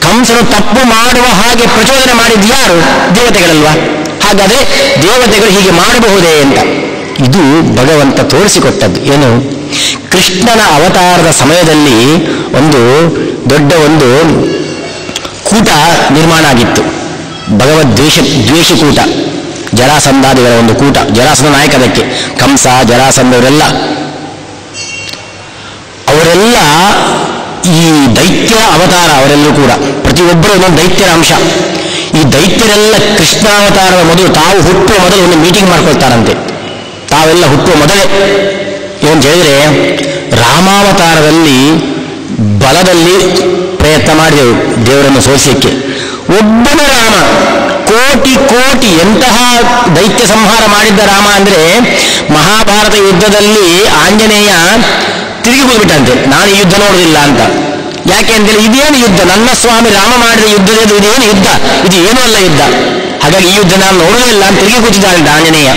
Speaker 1: ಕಂಸನು ತಪ್ಪು ಮಾಡುವ ಹಾಗೆ ಪ್ರಚೋದನೆ ಮಾಡಿದ್ದು ಯಾರು? ದೇವತೆಗಳಲ್ವಾ? ಹಾಗಾದರೆ ದೇವತೆಗಳು ಹೀಗೆ ಮಾಡಬಹುದೇ ಅಂತ. ಇದು ಭಗವಂತ ತೋರಿಸಿಕೊಟ್ಟದ್ದು. ಏನು, ಕೃಷ್ಣನ ಅವತಾರದ ಸಮಯದಲ್ಲಿ ಒಂದು ದೊಡ್ಡ ಕೂಟ ನಿರ್ಮಾಣ ಆಗಿತ್ತು, ದ್ವೇಷಿ ಕೂಟ, ಜರಾಸಂಧಾದಿಗಳ ಒಂದು ಕೂಟ. ಜರಾಸಂಧ ನಾಯಕ ಅದಕ್ಕೆ, ಕಂಸ ಜರಾಸಂಧವರೆಲ್ಲ ಈ ದೈತ್ಯರ ಅವತಾರ. ಅವರೆಲ್ಲರೂ ಕೂಡ ಪ್ರತಿಯೊಬ್ಬರು ಒಂದೊಂದು ದೈತ್ಯರ ಅಂಶ. ಈ ದೈತ್ಯರೆಲ್ಲ ಕೃಷ್ಣಾವತಾರದ ಮೊದಲು ತಾವು ಹುಟ್ಟುವ ಮೊದಲು ಒಂದು ಮೀಟಿಂಗ್ ಮಾಡ್ಕೊಳ್ತಾರಂತೆ. ತಾವೆಲ್ಲ ಹುಟ್ಟುವ ಮೊದಲೇ ಏನು ಹೇಳಿದ್ರೆ, ರಾಮಾವತಾರದಲ್ಲಿ ಬಲದಲ್ಲಿ ಪ್ರಯತ್ನ ಮಾಡಿದೆವು ದೇವರನ್ನು ಸೋಲಿಸಲಿಕ್ಕೆ. ಒಬ್ಬನ ರಾಮ ಕೋಟಿ ಎಂತಹ ದೈತ್ಯ ಸಂಹಾರ ಮಾಡಿದ್ದ ರಾಮ ಅಂದರೆ, ಮಹಾಭಾರತ ಯುದ್ಧದಲ್ಲಿ ಆಂಜನೇಯ ತಿರುಗಿ ಹೋಗ್ಬಿಟ್ಟಂತೆ, ನಾನು ಈ ಯುದ್ಧ ನೋಡುವುದಿಲ್ಲ ಅಂತ. ಯಾಕೆ ಅಂತೇಳಿ, ಇದೇನು ಯುದ್ಧ, ನನ್ನ ಸ್ವಾಮಿ ರಾಮ ಮಾಡಿದ ಯುದ್ಧದ ಇದೇನು ಯುದ್ಧ, ಇದು ಏನೂ ಅಲ್ಲ ಯುದ್ಧ, ಹಾಗಾಗಿ ಈ ಯುದ್ಧ ನಾನು ನೋಡುವುದಿಲ್ಲ ಅಂತ ತಿರುಗಿ ಕೂತಿದ್ದಾನಂತೆ ಆಂಜನೇಯ.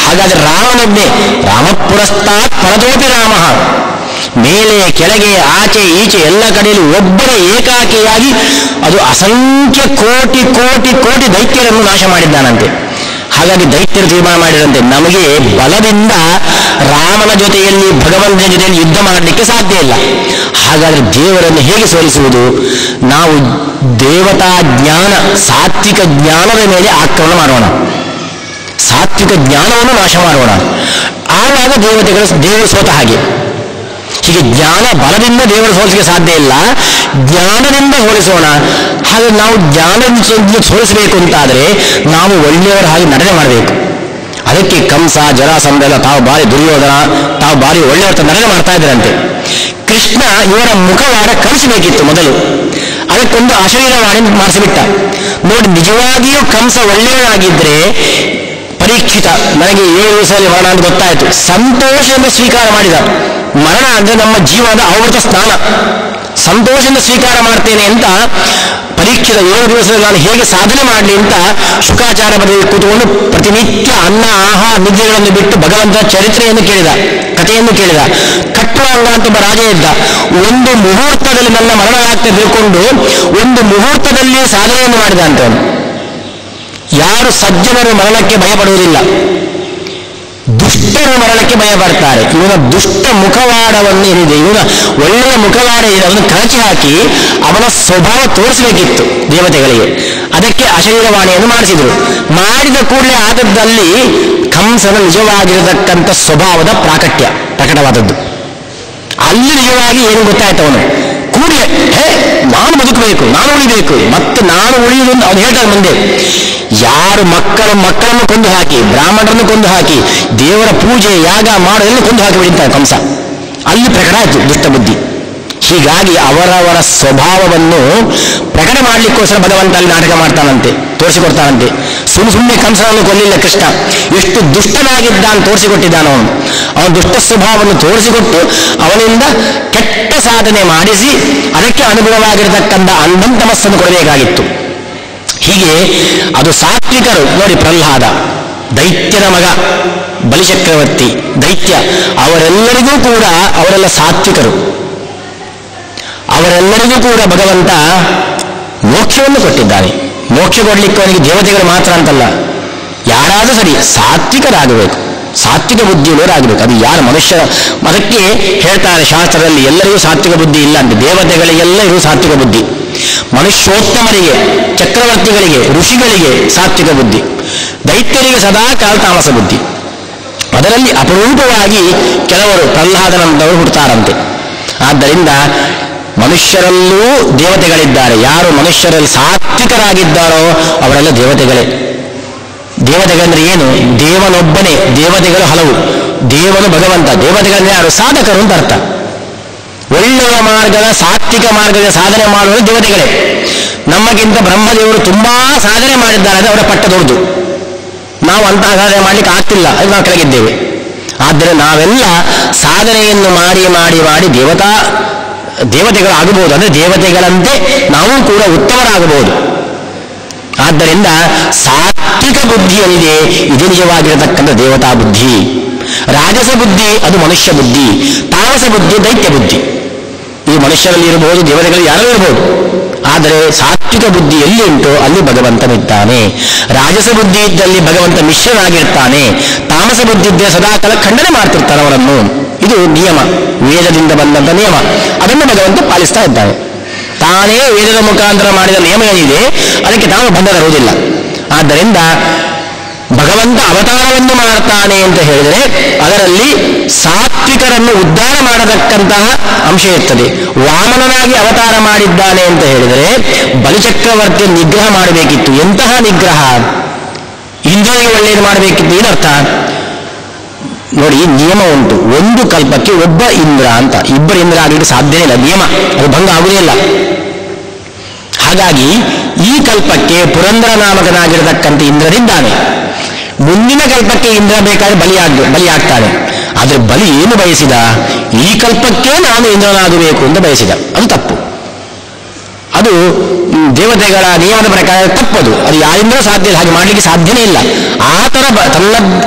Speaker 1: ಹಾಗಾದ್ರೆ ರಾಮನೊಬ್ಬನೇ, ರಾಮ ಪುರಸ್ತಾತ್ ಪರತೋಪಿ ರಾಮ, ಮೇಲೆ ಕೆಳಗೆ ಆಚೆ ಈಚೆ ಎಲ್ಲ ಕಡೆಯಲ್ಲಿ ಒಬ್ಬರೇ ಏಕಾಕಿಯಾಗಿ ಅದು ಅಸಂಖ್ಯ ಕೋಟಿ ದೈತ್ಯರನ್ನು ನಾಶ ಮಾಡಿದ್ದಾನಂತೆ. ಹಾಗಾಗಿ ದೈತ್ಯರು ತೀರ್ಮಾನ ಮಾಡಿದಂತೆ, ನಮಗೆ ಬಲದಿಂದ ರಾಮನ ಜೊತೆಯಲ್ಲಿ ಭಗವಂತನ ಜೊತೆಯಲ್ಲಿ ಯುದ್ಧ ಮಾಡಲಿಕ್ಕೆ ಸಾಧ್ಯ ಇಲ್ಲ. ಹಾಗಾದರೆ ದೇವರನ್ನು ಹೇಗೆ ಸೋಲಿಸುವುದು? ನಾವು ದೇವತಾ ಜ್ಞಾನ, ಸಾತ್ವಿಕ ಜ್ಞಾನದ ಮೇಲೆ ಆಕ್ರಮಣ ಮಾಡೋಣ, ಸಾತ್ವಿಕ ಜ್ಞಾನವನ್ನು ನಾಶ ಮಾಡೋಣ. ಆವಾಗ ದೇವರು ಸೋತ ಹಾಗೆ. ಹೀಗೆ ಜ್ಞಾನ ಬಲದಿಂದ ದೇವರು ಸೋಲಿಸಲಿಕ್ಕೆ ಸಾಧ್ಯ ಇಲ್ಲ, ಜ್ಞಾನದಿಂದ ಸೋಲಿಸೋಣ. ಹಾಗೆ ನಾವು ಜ್ಞಾನದಿಂದ ಸೋಲಿಸಬೇಕು ಅಂತಾದರೆ ನಾವು ಒಳ್ಳೆಯವರ ಹಾಗೆ ನಟನೆ ಮಾಡಬೇಕು. ಅದಕ್ಕೆ ಕಂಸ ಜರಾಸಂಧೆಲ್ಲ ತಾವು ಬಾರಿ ದುರ್ಯೋಧನ, ತಾವು ಬಾರಿ ಒಳ್ಳೆಯವರ ನಟನೆ ಮಾಡ್ತಾ ಇದ್ದರಂತೆ. ಕೃಷ್ಣ ಇವರ ಮುಖವಾಡ ಕಳಿಸಬೇಕಿತ್ತು ಮೊದಲು, ಅದಕ್ಕೊಂದು ಅಶರೀರವಾಣಿ ಮಾಡಿಸಿಬಿಟ್ಟ. ನೋಡಿ, ನಿಜವಾಗಿಯೂ ಕಂಸ ಒಳ್ಳೆಯವನಾಗಿದ್ದರೆ ಪರೀಕ್ಷಿತ ನನಗೆ 7 ದಿವಸದಲ್ಲಿ ಮರಣ ಅಂತ ಗೊತ್ತಾಯಿತು, ಸಂತೋಷದಿಂದ ಸ್ವೀಕಾರ ಮಾಡಿದ. ಮರಣ ಅಂದರೆ ನಮ್ಮ ಜೀವನದ ಆವೃತ ಸ್ನಾನ, ಸಂತೋಷದಿಂದ ಸ್ವೀಕಾರ ಮಾಡ್ತೇನೆ ಅಂತ ಪರೀಕ್ಷಿತ 7 ದಿವಸದಲ್ಲಿ ನಾನು ಹೇಗೆ ಸಾಧನೆ ಮಾಡಲಿ ಅಂತ ಶುಕಾಚಾರ್ಯ ಬದಿಯಲ್ಲಿ ಕೂತ್ಕೊಂಡು ಪ್ರತಿನಿತ್ಯ ಅನ್ನ ಆಹಾರ ನಿದ್ರೆಗಳನ್ನು ಬಿಟ್ಟು ಭಗವಂತನ ಚರಿತ್ರೆಯನ್ನು ಕೇಳಿದ, ಕಥೆಯನ್ನು ಕೇಳಿದ. ಕಟ್ಟುವಂಗ ಅಂತ ಒಬ್ಬ ರಾಜ ಇದ್ದ, ಒಂದು ಮುಹೂರ್ತದಲ್ಲಿ ನನ್ನ ಮರಣ ಆಗ್ತಾ ತಿಳ್ಕೊಂಡು ಒಂದು ಮುಹೂರ್ತದಲ್ಲಿ ಸಾಧನೆಯನ್ನು ಮಾಡಿದ ಅಂತ. ಯಾರು ಸಜ್ಜನರು ಮರಣಕ್ಕೆ ಭಯಪಡುವುದಿಲ್ಲ, ದುಷ್ಟರು ಮರಣಕ್ಕೆ ಭಯ ಬರ್ತಾರೆ. ಇವನ ದುಷ್ಟ ಮುಖವಾಡವನ್ನು ಏನಿದೆ, ಇವನ ಒಳ್ಳೆಯ ಮುಖವಾಡ ಇದೆ, ಅದನ್ನು ಕಳಚಿ ಹಾಕಿ ಅವನ ಸ್ವಭಾವ ತೋರಿಸಬೇಕಿತ್ತು ದೇವತೆಗಳಿಗೆ. ಅದಕ್ಕೆ ಅಶರೀರವಾಣಿಯನ್ನು ಮಾಡಿಸಿದರು. ಮಾಡಿದ ಕೂಡಲೇ ಆದದ್ದಲ್ಲಿ ಕಂಸನ ನಿಜವಾಗಿರತಕ್ಕಂಥ ಸ್ವಭಾವದ ಪ್ರಕಟವಾದದ್ದು. ಅಲ್ಲಿ ನಿಜವಾಗಿ ಏನು ಗೊತ್ತಾಯ್ತು, ಅವನು ಕೂಡಲೇ ನಾನು ಬದುಕಬೇಕು, ನಾನು ಉಳಿಬೇಕು, ಮತ್ತೆ ನಾನು ಉಳಿಯುವುದು ಅವನು ಹೇಳ್ತಾರೆ ಮುಂದೆ. ಯಾರು ಮಕ್ಕಳನ್ನು ಕೊಂದು ಹಾಕಿ, ಬ್ರಾಹ್ಮಣರನ್ನು ಕೊಂದು ಹಾಕಿ, ದೇವರ ಪೂಜೆ ಯಾಗ ಮಾಡೋದನ್ನು ಕೊಂದು ಹಾಕಿ ಬಿಡ್ತಾರೆ ಕಂಸ. ಅಲ್ಲಿ ಪ್ರಕಟ ಆಯಿತು ದುಷ್ಟ ಬುದ್ಧಿ. ಹೀಗಾಗಿ ಅವರವರ ಸ್ವಭಾವವನ್ನು ಪ್ರಕಟ ಮಾಡಲಿಕ್ಕೋಸ್ಕರ ಭಗವಂತ ಅಲ್ಲಿ ನಾಟಕ ಮಾಡ್ತಾನಂತೆ, ತೋರಿಸಿಕೊಡ್ತಾನಂತೆ. ಸುಮ್ಮನೆ ಕಂಸನನ್ನು ಕೊಲ್ಲಿಲ್ಲ ಕೃಷ್ಣ, ಎಷ್ಟು ದುಷ್ಟನಾಗಿದ್ದ ಅಂತ ತೋರಿಸಿಕೊಟ್ಟಿದ್ದಾನ. ಅವನ ದುಷ್ಟ ಸ್ವಭಾವವನ್ನು ತೋರಿಸಿಕೊಟ್ಟು ಅವನಿಂದ ಕೆಟ್ಟ ಸಾಧನೆ ಮಾಡಿಸಿ ಅದಕ್ಕೆ ಅನುಗುಣವಾಗಿರತಕ್ಕಂಥ ಅಂಧಂ ತಮಸ್ಸನ್ನು ಕೊಡಬೇಕಾಗಿತ್ತು. ಹೀಗೆ ಅದು ಸಾತ್ವಿಕರು ನೋಡಿ, ಪ್ರಹ್ಲಾದ ದೈತ್ಯನ ಮಗ, ಬಲಿಚಕ್ರವರ್ತಿ ದೈತ್ಯ, ಅವರೆಲ್ಲರಿಗೂ ಕೂಡ ಅವರೆಲ್ಲ ಸಾತ್ವಿಕರು. ಅವರೆಲ್ಲರಿಗೂ ಕೂಡ ಭಗವಂತ ಮೋಕ್ಷವನ್ನು ಕೊಟ್ಟಿದ್ದಾನೆ. ಮೋಕ್ಷ ಕೊಡಲಿಕ್ಕೆ ಅವನಿಗೆ ದೇವತೆಗಳು ಮಾತ್ರ ಅಂತಲ್ಲ, ಯಾರಾದರೂ ಸರಿ ಸಾತ್ವಿಕರಾಗಬೇಕು, ಸಾತ್ವಿಕ ಬುದ್ಧಿಯುಳ್ಳವರಾಗಬೇಕು. ಅದು ಯಾರು ಮನುಷ್ಯರ, ಅದಕ್ಕೆ ಹೇಳ್ತಾರೆ ಶಾಸ್ತ್ರದಲ್ಲಿ ಎಲ್ಲರಿಗೂ ಸಾತ್ವಿಕ ಬುದ್ಧಿ ಇಲ್ಲ ಅಂತ. ದೇವತೆಗಳಿಗೆಲ್ಲ ಇರುವ ಸಾತ್ವಿಕ ಬುದ್ಧಿ, ಮನುಷ್ಯೋತ್ತಮರಿಗೆ, ಚಕ್ರವರ್ತಿಗಳಿಗೆ, ಋಷಿಗಳಿಗೆ ಸಾತ್ವಿಕ ಬುದ್ಧಿ, ದೈತ್ಯರಿಗೆ ಸದಾ ಕಾಲ ತಾಮಸ ಬುದ್ಧಿ. ಅದರಲ್ಲಿ ಅಪರೂಪವಾಗಿ ಕೆಲವರು ಪ್ರಹ್ಲಾದನಂತವರು ಹುಡ್ತಾರಂತೆ. ಆದ್ದರಿಂದ ಮನುಷ್ಯರಲ್ಲೂ ದೇವತೆಗಳಿದ್ದಾರೆ. ಯಾರು ಮನುಷ್ಯರಲ್ಲಿ ಸಾತ್ವಿಕರಾಗಿದ್ದಾರೋ ಅವರೆಲ್ಲ ದೇವತೆಗಳೇ. ದೇವತೆಗಳಂದ್ರೆ ಏನು? ದೇವನೊಬ್ಬನೇ, ದೇವತೆಗಳು ಹಲವು, ದೇವನು ಭಗವಂತ. ದೇವತೆಗಳಂದ್ರೆ ಯಾರು? ಸಾಧಕರು ಅಂತ ಅರ್ಥ. ಒಳ್ಳೆಯ ಮಾರ್ಗದ ಸಾತ್ವಿಕ ಮಾರ್ಗದ ಸಾಧನೆ ಮಾಡುವುದು ದೇವತೆಗಳೇ. ನಮಗಿಂತ ಬ್ರಹ್ಮದೇವರು ತುಂಬಾ ಸಾಧನೆ ಮಾಡಿದ್ದಾರೆ, ಅವರ ಪಟ್ಟ ದೊಡ್ಡದು. ನಾವು ಅಂತಹ ಸಾಧನೆ ಮಾಡಲಿಕ್ಕೆ ಆಗ್ತಿಲ್ಲ, ಅದು ನಾವು ಕೆಳಗಿದ್ದೇವೆ. ಆದ್ದರಿಂದ ನಾವೆಲ್ಲ ಸಾಧನೆಯನ್ನು ಮಾಡಿ ಮಾಡಿ ಮಾಡಿ ದೇವತೆಗಳು ಆಗಬಹುದು, ಅಂದರೆ ದೇವತೆಗಳಂತೆ ನಾವು ಕೂಡ ಉತ್ತಮರಾಗಬಹುದು. ಆದ್ದರಿಂದ ಸಾತ್ವಿಕ ಬುದ್ಧಿ ಏನಿದೆ ಇದು ನಿಜವಾಗಿರತಕ್ಕಂಥ ದೇವತಾ ಬುದ್ಧಿ. ರಾಜಸ ಬುದ್ಧಿ ಅದು ಮನುಷ್ಯ ಬುದ್ಧಿ, ತಾಮಸ ಬುದ್ಧಿ ದೈತ್ಯ ಬುದ್ಧಿ. ಈ ಮನುಷ್ಯರಲ್ಲಿ ಇರಬಹುದು, ದೇವತೆಗಳಲ್ಲಿ ಯಾರೂ ಇರಬಹುದು. ಆದರೆ ಸಾತ್ವಿಕ ಬುದ್ಧಿ ಎಲ್ಲಿ ಉಂಟು ಅಲ್ಲಿ ಭಗವಂತನಿದ್ದಾನೆ. ರಾಜಸ ಬುದ್ಧಿ ಇದ್ದಲ್ಲಿ ಭಗವಂತ ಮಿಶ್ರನಾಗಿರ್ತಾನೆ. ತಾಮಸ ಬುದ್ಧಿ ಇದ್ದರೆ ಸದಾಕಾಲ ಖಂಡನೆ ಮಾಡ್ತಿರ್ತಾನೆ ಅವರನ್ನು. ಇದು ನಿಯಮ, ವೇದದಿಂದ ಬಂದಂಥ ನಿಯಮ. ಅದನ್ನು ಭಗವಂತ ಪಾಲಿಸ್ತಾ ಇದ್ದಾನೆ. ತಾನೇ ವೇದದ ಮುಖಾಂತರ ಮಾಡಿದ ನಿಯಮ ಏನಿದೆ ಅದಕ್ಕೆ ತಾನು ಬಂಧ ತರುವುದಿಲ್ಲ. ಆದ್ದರಿಂದ ಭಗವಂತ ಅವತಾರವನ್ನು ಮಾಡ್ತಾನೆ ಅಂತ ಹೇಳಿದರೆ ಅದರಲ್ಲಿ ಸಾತ್ವಿಕರನ್ನು ಉದ್ಧಾರ ಮಾಡತಕ್ಕಂತಹ ಅಂಶ ಇರ್ತದೆ. ವಾಮನನಾಗಿ ಅವತಾರ ಮಾಡಿದ್ದಾನೆ ಅಂತ ಹೇಳಿದರೆ ಬಲಿಚಕ್ರವರ್ತಿ ನಿಗ್ರಹ ಮಾಡಬೇಕಿತ್ತು. ಎಂತಹ ನಿಗ್ರಹ? ಇಂದ್ರನಿಗೆ ಒಳ್ಳೆಯದು ಮಾಡಬೇಕಿತ್ತು. ಏನರ್ಥ ನೋಡಿ, ನಿಯಮ ಉಂಟು. ಒಂದು ಕಲ್ಪಕ್ಕೆ ಒಬ್ಬ ಇಂದ್ರ ಅಂತ, ಇಬ್ಬರು ಇಂದ್ರ ಆಗಲಿಕ್ಕೆ ಸಾಧ್ಯವೇ ಇಲ್ಲ. ನಿಯಮ ಅದು ಭಂಗ ಆಗುವುದೇ ಇಲ್ಲ. ಹಾಗಾಗಿ ಈ ಕಲ್ಪಕ್ಕೆ ಪುರಂದರ ನಾಮಕನಾಗಿರತಕ್ಕಂಥ ಇಂದ್ರನಿದ್ದಾನೆ. ಮುಂದಿನ ಕಲ್ಪಕ್ಕೆ ಇಂದ್ರ ಬೇಕಾದ್ರೆ ಬಲಿಯಾಗ್ತಾನೆ. ಆದರೆ ಬಲಿ ಏನು ಬಯಸಿದ? ಈ ಕಲ್ಪಕ್ಕೆ ನಾನು ಇಂದ್ರನಾಗಬೇಕು ಅಂತ ಬಯಸಿದ. ಅದು ತಪ್ಪು. ಅದು ದೇವತೆಗಳ ನಿಯಮದ ಪ್ರಕಾರ ತಪ್ಪದು. ಅದು ಯಾರಿಂದಲೂ ಸಾಧ್ಯ ಇಲ್ಲ, ಹಾಗೆ ಮಾಡಲಿಕ್ಕೆ ಸಾಧ್ಯನೇ ಇಲ್ಲ. ಆ ಥರ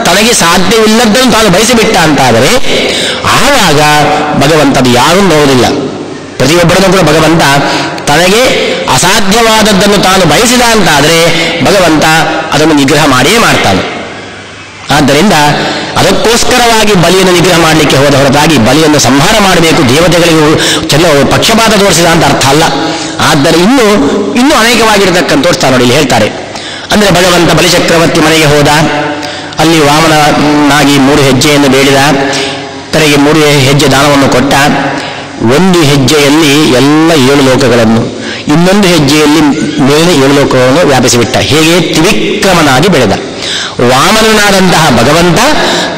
Speaker 1: ತನಗೆ ಸಾಧ್ಯವಿಲ್ಲದ್ದನ್ನು ತಾನು ಬಯಸಿಬಿಟ್ಟ ಅಂತಾದರೆ ಆವಾಗ ಭಗವಂತ ಅದು ಯಾರೂ ನೋಡುವುದಿಲ್ಲ. ಪ್ರತಿಯೊಬ್ಬರನ್ನು ಕೂಡ ಭಗವಂತ ತನಗೆ ಅಸಾಧ್ಯವಾದದ್ದನ್ನು ತಾನು ಬಯಸಿದ ಅಂತಾದರೆ ಭಗವಂತ ಅದನ್ನು ನಿಗ್ರಹ ಮಾಡಿಯೇ ಮಾಡ್ತಾನೆ. ಆದ್ದರಿಂದ ಅದಕ್ಕೋಸ್ಕರವಾಗಿ ಬಲಿಯನ್ನು ನಿಗ್ರಹ ಮಾಡಲಿಕ್ಕೆ ಹೋದ ಹೊರತಾಗಿ ಬಲಿಯನ್ನು ಸಂಹಾರ ಮಾಡಬೇಕು, ದೇವತೆಗಳಿಗೂ ಕೆಲವು ಪಕ್ಷಪಾತ ತೋರಿಸಿದ ಅಂತ ಅರ್ಥ ಅಲ್ಲ. ಆದರೆ ಇನ್ನೂ ಅನೇಕವಾಗಿರತಕ್ಕಂಥ ತೋರಿಸ್ತಾರೆ ನೋಡಿ, ಇಲ್ಲಿ ಹೇಳ್ತಾರೆ. ಅಂದರೆ ಭಗವಂತ ಬಲಿಚಕ್ರವರ್ತಿ ಮನೆಗೆ ಹೋದ, ಅಲ್ಲಿ ವಾಮನಾಗಿ 3 ಹೆಜ್ಜೆಯನ್ನು ಬೇಡಿದ, ತನಗೆ 3 ಹೆಜ್ಜೆ ದಾನವನ್ನು ಕೊಟ್ಟ. ಒಂದು ಹೆಜ್ಜೆಯಲ್ಲಿ ಎಲ್ಲ 7 ಲೋಕಗಳನ್ನು, ಇನ್ನೊಂದು ಹೆಜ್ಜೆಯಲ್ಲಿ ಮೇಲಿನ 7 ಲೋಕಗಳನ್ನು ವ್ಯಾಪಿಸಿಬಿಟ್ಟ. ಹೇಗೆ ತ್ರಿವಿಕ್ರಮನಾಗಿ ಬೆಳೆದ. ವಾಮನನಾದಂತಹ ಭಗವಂತ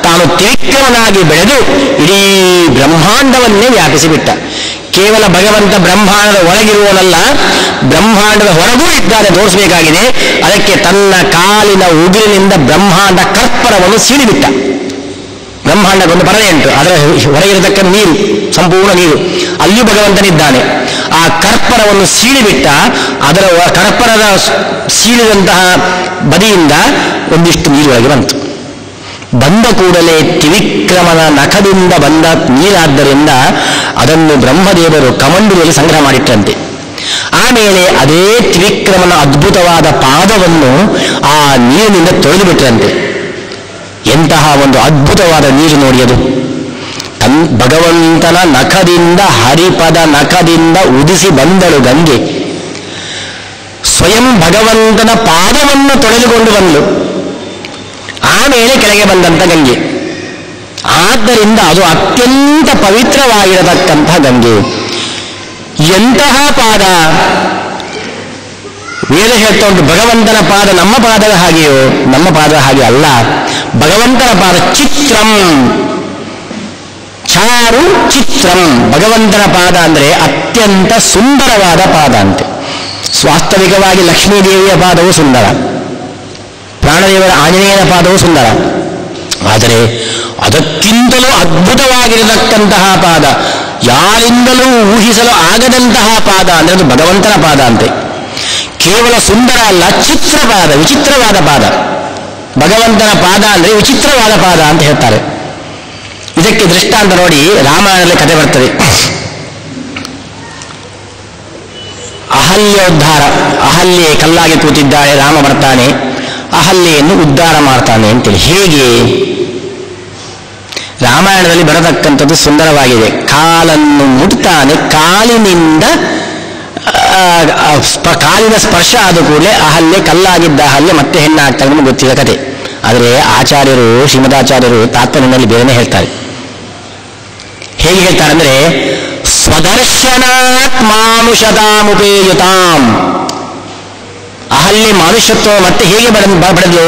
Speaker 1: ತಾನು ತ್ರಿವಿಕ್ರಮನಾಗಿ ಬೆಳೆದು ಇಡೀ ಬ್ರಹ್ಮಾಂಡವನ್ನೇ ವ್ಯಾಪಿಸಿಬಿಟ್ಟ. ಕೇವಲ ಭಗವಂತ ಬ್ರಹ್ಮಾಂಡದ ಒಳಗಿರುವನಲ್ಲ, ಬ್ರಹ್ಮಾಂಡದ ಹೊರಗೂ ಇದ್ದಾನೆ ತೋರಿಸಬೇಕಾಗಿದೆ. ಅದಕ್ಕೆ ತನ್ನ ಕಾಲಿನ ಉಗುರಿನಿಂದ ಬ್ರಹ್ಮಾಂಡ ಕರ್ಪರವನ್ನು ಸೀಳಿಬಿಟ್ಟ. ಬ್ರಹ್ಮಾಂಡಕ್ಕೊಂದು ಪರದೆ ಉಂಟು, ಅದರ ಹೊರಗಿರತಕ್ಕ ನೀರು, ಸಂಪೂರ್ಣ ನೀರು, ಅಲ್ಲಿಯೂ ಭಗವಂತನಿದ್ದಾನೆ. ಆ ಕರ್ಪರವನ್ನು ಸೀಳಿಬಿಟ್ಟ. ಅದರ ಕರ್ಪರದ ಸೀಳಿದಂತಹ ಬದಿಯಿಂದ ಒಂದಿಷ್ಟು ನೀರು ಒಳಗೆ ಬಂತು. ಬಂದ ಕೂಡಲೇ ತ್ರಿವಿಕ್ರಮನ ನಖದಿಂದ ಬಂದ ನೀರಾದ್ದರಿಂದ ಅದನ್ನು ಬ್ರಹ್ಮದೇವರು ಕಮಂಡಲುಯಲ್ಲಿ ಸಂಗ್ರಹ ಮಾಡಿಟ್ಟಂತೆ. ಆಮೇಲೆ ಅದೇ ತ್ರಿವಿಕ್ರಮನ ಅದ್ಭುತವಾದ ಪಾದವನ್ನು ಆ ನೀರಿನಿಂದ ತೊಳೆದು ಬಿಟ್ಟರಂತೆ. ಎಂತಹ ಒಂದು ಅದ್ಭುತವಾದ ನೀರು ನೋಡಿ ಅದು. ಭಗವಂತನ ನಖದಿಂದ, ಹರಿಪದ ನಖದಿಂದ ಉದಿಸಿ ಬಂದಳು ಗಂಗೆ. ಸ್ವಯಂ ಭಗವಂತನ ಪಾದವನ್ನು ತೊಳೆದುಕೊಂಡು ಬಂದಳು. ಆಮೇಲೆ ಕೆಳಗೆ ಬಂದಂಥ ಗಂಗೆ. ಆದ್ದರಿಂದ ಅದು ಅತ್ಯಂತ ಪವಿತ್ರವಾಗಿರತಕ್ಕಂತಹ ಗಂಗೆ. ಎಂತಹ ಪಾದ! ವೇದ ಹೇಳ್ತಾ ಉಂಟು, ಭಗವಂತನ ಪಾದ ನಮ್ಮ ಪಾದದ ಹಾಗೆಯೋ? ನಮ್ಮ ಪಾದ ಹಾಗೆ ಅಲ್ಲ. ಭಗವಂತನ ಪಾದ ಚಿತ್ರಂ, ಚಾರು ಚಿತ್ರಂ. ಭಗವಂತನ ಪಾದ ಅಂದರೆ ಅತ್ಯಂತ ಸುಂದರವಾದ ಪಾದ ಅಂತೆ. ವಾಸ್ತವಿಕವಾಗಿ ಲಕ್ಷ್ಮೀದೇವಿಯ ಪಾದವು ಸುಂದರ, ಪ್ರಾಣದೇವರ ಆಂಜನೇಯನ ಪಾದವು ಸುಂದರ. ಆದರೆ ಅದಕ್ಕಿಂತಲೂ ಅದ್ಭುತವಾಗಿರತಕ್ಕಂತಹ ಪಾದ, ಯಾರಿಂದಲೂ ಊಹಿಸಲು ಆಗದಂತಹ ಪಾದ ಅಂದರೆ ಅದು ಭಗವಂತನ ಪಾದ ಅಂತೆ. ಕೇವಲ ಸುಂದರ ಅಲ್ಲ, ಚಿತ್ರಪಾದ, ವಿಚಿತ್ರವಾದ ಪಾದ. ಭಗವಂತನ ಪಾದ ಅಂದರೆ ವಿಚಿತ್ರವಾದ ಪಾದ ಅಂತ ಹೇಳ್ತಾರೆ. ಇದಕ್ಕೆ ದೃಷ್ಟಾಂತ ನೋಡಿ, ರಾಮಾಯಣದಲ್ಲಿ ಕಥೆ ಬರ್ತದೆ. ಅಹಲ್ಯೋದ್ಧಾರ. ಅಹಲ್ಯೆ ಕಲ್ಲಾಗಿ ಕೂತಿದ್ದಾಳೆ, ರಾಮ ಬರ್ತಾನೆ, ಅಹಲ್ಯೆಯನ್ನು ಉದ್ಧಾರ ಮಾಡ್ತಾನೆ ಅಂತೇಳಿ. ಹೇಗೆ? ರಾಮಾಯಣದಲ್ಲಿ ಬರತಕ್ಕಂಥದ್ದು ಸುಂದರವಾಗಿದೆ. ಕಾಲನ್ನು ಮುಟ್ತಾನೆ, ಕಾಲಿನಿಂದ ಕಾಲಿನ ಸ್ಪರ್ಶ ಆದ ಕೂಡಲೇ ಅಹಲ್ಯೆ, ಕಲ್ಲಾಗಿದ್ದ ಅಹಲ್ಯೆ ಮತ್ತೆ ಹೆಣ್ಣಾಗ್ತಾನೆ, ನಮಗೆ ಗೊತ್ತಿದೆ ಕತೆ. ಆದರೆ ಆಚಾರ್ಯರು, ಶ್ರೀಮದಾಚಾರ್ಯರು ತಾತ್ಪರ್ಯದಲ್ಲಿ ಬೇರೆನೇ ಹೇಳ್ತಾರೆ. ಹೇಗೆ ಹೇಳ್ತಾರೆ ಅಂದರೆ, ಸ್ವದರ್ಶನಾತ್ ಮಾನುಷತಾಮುಪೇಯುತಾಂ. ಅಹಲ್ಯೆ ಮಾನುಷತ್ವ ಮತ್ತೆ ಹೇಗೆ ಬರೆದಳು?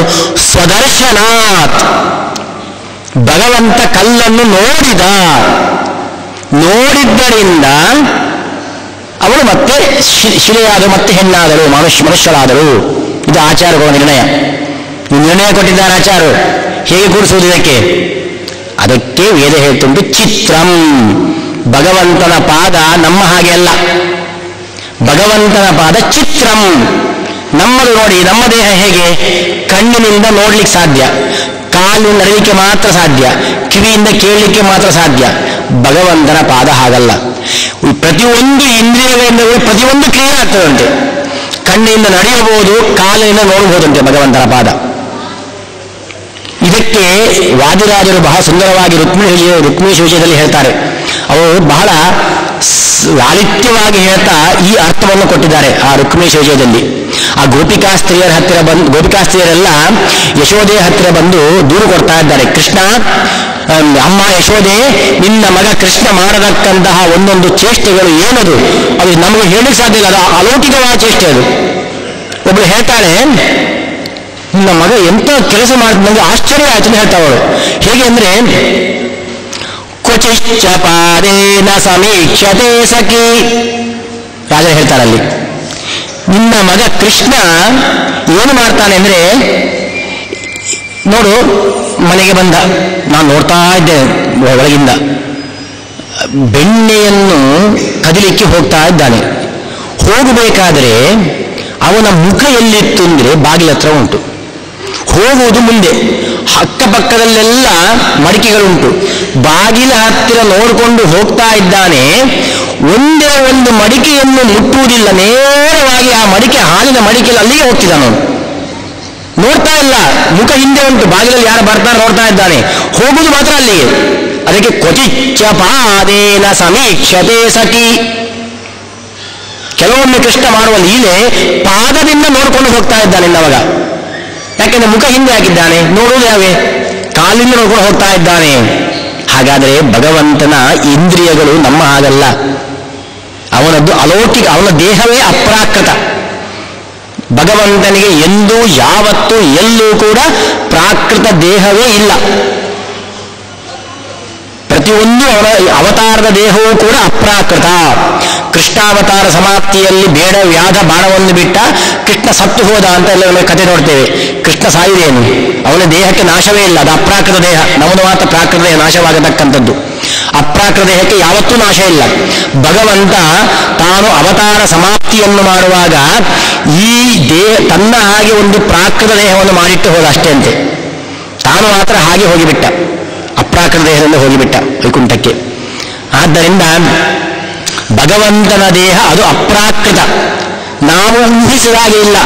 Speaker 1: ಸ್ವದರ್ಶನಾತ್. ಭಗವಂತ ಕಲ್ಲನ್ನು ನೋಡಿದ್ದರಿಂದ ಅವಳು ಮತ್ತೆ ಶಿಲೆಯಾದಳು, ಮತ್ತೆ ಹೆಣ್ಣಾದಳು, ಮನುಷ್ಯರಾದಳು. ಇದು ಆಚಾರ್ಯಗಳ ನಿರ್ಣಯ. ನಿರ್ಣಯ ಕೊಟ್ಟಿದ್ದಾರೆ ಆಚಾರ್ಯರು. ಹೇಗೆ ಕೂಡಿಸುವುದು ಇದಕ್ಕೆ? ಅದಕ್ಕೆ ವೇದ ಹೇಳ್ತುಂಟು ಚಿತ್ರಂ. ಭಗವಂತನ ಪಾದ ನಮ್ಮ ಹಾಗೆ ಅಲ್ಲ, ಭಗವಂತನ ಪಾದ ಚಿತ್ರಂ. ನಮ್ಮದು ನೋಡಿ, ನಮ್ಮ ದೇಹ ಹೇಗೆ ಕಣ್ಣಿನಿಂದ ನೋಡ್ಲಿಕ್ಕೆ ಸಾಧ್ಯ, ಕಾಲು ನಡಲಿಕ್ಕೆ ಮಾತ್ರ ಸಾಧ್ಯ, ಕಿವಿಯಿಂದ ಕೇಳಲಿಕ್ಕೆ ಮಾತ್ರ ಸಾಧ್ಯ. ಭಗವಂತನ ಪಾದ ಹಾಗಲ್ಲ. ಪ್ರತಿಯೊಂದು ಇಂದ್ರಿಯಗಳಿಂದ ಪ್ರತಿಯೊಂದು ಕ್ರಿಯೆ ಆಗ್ತದಂತೆ. ಕಣ್ಣಿಂದ ನಡೆಯಬಹುದು, ಕಾಲಿನಿಂದ ನೋಡಬಹುದಂತೆ ಭಗವಂತನ ಪಾದ. ಇದಕ್ಕೆ ವಾದಿರಾಜರು ಬಹಳ ಸುಂದರವಾಗಿ ರುಕ್ಮಿಣೀಶ ವಿಷಯದಲ್ಲಿ ಹೇಳ್ತಾರೆ. ಅವರು ಬಹಳ ಲಾಲಿತ್ಯವಾಗಿ ಹೇಳ್ತಾ ಈ ಅರ್ಥವನ್ನು ಕೊಟ್ಟಿದ್ದಾರೆ ಆ ರುಕ್ಮಿಣೀಶ ವಿಷಯದಲ್ಲಿ. ಆ ಗೋಪಿಕಾಸ್ತ್ರೀಯರ ಹತ್ತಿರ ಗೋಪಿಕಾಸ್ತ್ರೀಯರೆಲ್ಲ ಯಶೋದೆ ಹತ್ತಿರ ಬಂದು ದೂರು ಕೊಡ್ತಾ ಇದ್ದಾರೆ. ಕೃಷ್ಣ, ಅಮ್ಮ ಯಶೋದೆ, ನಿನ್ನ ಮಗ ಕೃಷ್ಣ ಮಾಡತಕ್ಕಂತಹ ಒಂದೊಂದು ಚೇಷ್ಟೆಗಳು ಏನದು, ಅದು ನಮಗೆ ಹೇಳಲಿಕ್ಕೆ ಸಾಧ್ಯ ಇಲ್ಲ, ಅದು ಅಲೌಕಿಕವಾದ ಚೇಷ್ಟೆ ಅದು. ಒಬ್ಳು ಹೇಳ್ತಾಳೆ, ನಿನ್ನ ಮಗ ಎಂತ ಕೆಲಸ ಮಾಡಿದ, ನನಗೆ ಆಶ್ಚರ್ಯ ಆಯ್ತು ಅಂತ ಹೇಳ್ತಾಳೆ ಅವಳು. ಹೇಗೆ ಅಂದ್ರೆ, ಕ್ವಚಿಶ್ಚ ಪಾದೇನ ಸಮೀಕ್ಷತೆ ಸಖಿ, ರಾಜ ಹೇಳ್ತಾರಲ್ಲಿ, ನಿನ್ನ ಮಗ ಕೃಷ್ಣ ಏನು ಮಾಡ್ತಾನೆ ಅಂದ್ರೆ, ನೋಡು ಮನೆಗೆ ಬಂದ, ನಾನು ನೋಡ್ತಾ ಇದ್ದೇನೆ ಒಳಗಿಂದ, ಬೆಣ್ಣೆಯನ್ನು ಕದಿಲಿಕ್ಕೆ ಹೋಗ್ತಾ ಇದ್ದಾನೆ. ಹೋಗಬೇಕಾದ್ರೆ ಅವನ ಮುಖ ಎಲ್ಲಿತ್ತು ಅಂದ್ರೆ ಬಾಗಿಲ ಹತ್ರ ಉಂಟು. ಹೋಗುವುದು ಮುಂದೆ, ಅಕ್ಕಪಕ್ಕದಲ್ಲೆಲ್ಲ ಮಡಿಕೆಗಳುಂಟು. ಬಾಗಿಲ ಹತ್ತಿರ ನೋಡಿಕೊಂಡು ಹೋಗ್ತಾ ಇದ್ದಾನೆ. ಒಂದೇ ಒಂದು ಮಡಿಕೆಯನ್ನು ಮುಟ್ಟುವುದಿಲ್ಲ, ನೇರವಾಗಿ ಆ ಮಡಿಕೆ, ಹಾಲಿನ ಮಡಿಕೆಯಲ್ಲಿ ಅಲ್ಲಿಗೆ ಹೋಗ್ತಿದ್ದಾನೆ. ನೋಡ್ತಾ ಇಲ್ಲ, ಮುಖ ಹಿಂದೆ ಉಂಟು, ಬಾಗಿಲಲ್ಲಿ ಯಾರು ಬರ್ತಾರೆ ನೋಡ್ತಾ ಇದ್ದಾನೆ, ಹೋಗುವುದು ಮಾತ್ರ ಅಲ್ಲಿಗೆ. ಅದಕ್ಕೆ ಕ್ವಚಿಚ್ಚ ಪಾದೇನ ಸಮೀಕ್ಷತೆ ಸಖಿ. ಕೆಲವೊಮ್ಮೆ ಕೃಷ್ಣ ಮಾಡುವ ಲೀಲೆ ಪಾದದಿಂದ ನೋಡ್ಕೊಂಡು ಹೋಗ್ತಾ ಇದ್ದಾನೆ ನವಾಗ. ಯಾಕೆಂದ್ರೆ ಮುಖ ಹಿಂದೆ ಹಾಕಿದ್ದಾನೆ, ನೋಡುವುದು ಯಾವೇ, ಕಾಲಿಂದ ನೋಡ್ಕೊಂಡು ಹೋಗ್ತಾ ಇದ್ದಾನೆ. ಹಾಗಾದರೆ ಭಗವಂತನ ಇಂದ್ರಿಯಗಳು ನಮ್ಮ ಹಾಗಲ್ಲ, ಅವನದ್ದು ಅಲೌಕಿಕ, ಅವನ ದೇಹವೇ ಅಪ್ರಾಕೃತ. ಭಗವಂತನಿಗೆ ಎಂದೂ ಯಾವತ್ತೂ ಎಲ್ಲೂ ಕೂಡ ಪ್ರಾಕೃತ ದೇಹವೇ ಇಲ್ಲ. ಪ್ರತಿಯೊಂದು ಅವನ ಅವತಾರದ ದೇಹವೂ ಕೂಡ ಅಪ್ರಾಕೃತ. ಕೃಷ್ಣಾವತಾರ ಸಮಾಪ್ತಿಯಲ್ಲಿ ಬೇಡ ವ್ಯಾಧ ಬಾಣವನ್ನು ಬಿಟ್ಟ ಕೃಷ್ಣ ಸತ್ತು ಹೋದ ಅಂತ ಎಲ್ಲ ನಮಗೆ ಕಥೆ ನೋಡ್ತೇವೆ. ಕೃಷ್ಣ ಸಾಯುವುದೇನು, ಅವನ ದೇಹಕ್ಕೆ ನಾಶವೇ ಇಲ್ಲ, ಅದು ಅಪ್ರಾಕೃತ ದೇಹ. ನಮ್ಮದು ಮಾತ್ರ ಪ್ರಾಕೃತ ದೇಹ ನಾಶವಾಗತಕ್ಕಂಥದ್ದು. ಅಪ್ರಾಕೃತ ದೇಹಕ್ಕೆ ಯಾವತ್ತೂ ನಾಶ ಇಲ್ಲ. ಭಗವಂತ ತಾನು ಅವತಾರ ಸಮಾಪ್ತಿಯನ್ನು ಮಾಡುವಾಗ ಈ ದೇಹ ತನ್ನ ಹಾಗೆ ಒಂದು ಪ್ರಾಕೃತ ದೇಹವನ್ನು ಮಾಡಿಟ್ಟು ಹೋದ ಅಷ್ಟೇ ಅಂತೆ. ತಾನು ಮಾತ್ರ ಹಾಗೆ ಹೋಗಿಬಿಟ್ಟ, ಅಪ್ರಾಕೃತ ದೇಹದಿಂದ ಹೋಗಿಬಿಟ್ಟ ವೈಕುಂಠಕ್ಕೆ. ಆದ್ದರಿಂದ ಭಗವಂತನ ದೇಹ ಅದು ಅಪ್ರಾಕೃತ, ನಾವು ಊಹಿಸಿದ ಹಾಗೆ ಇಲ್ಲ,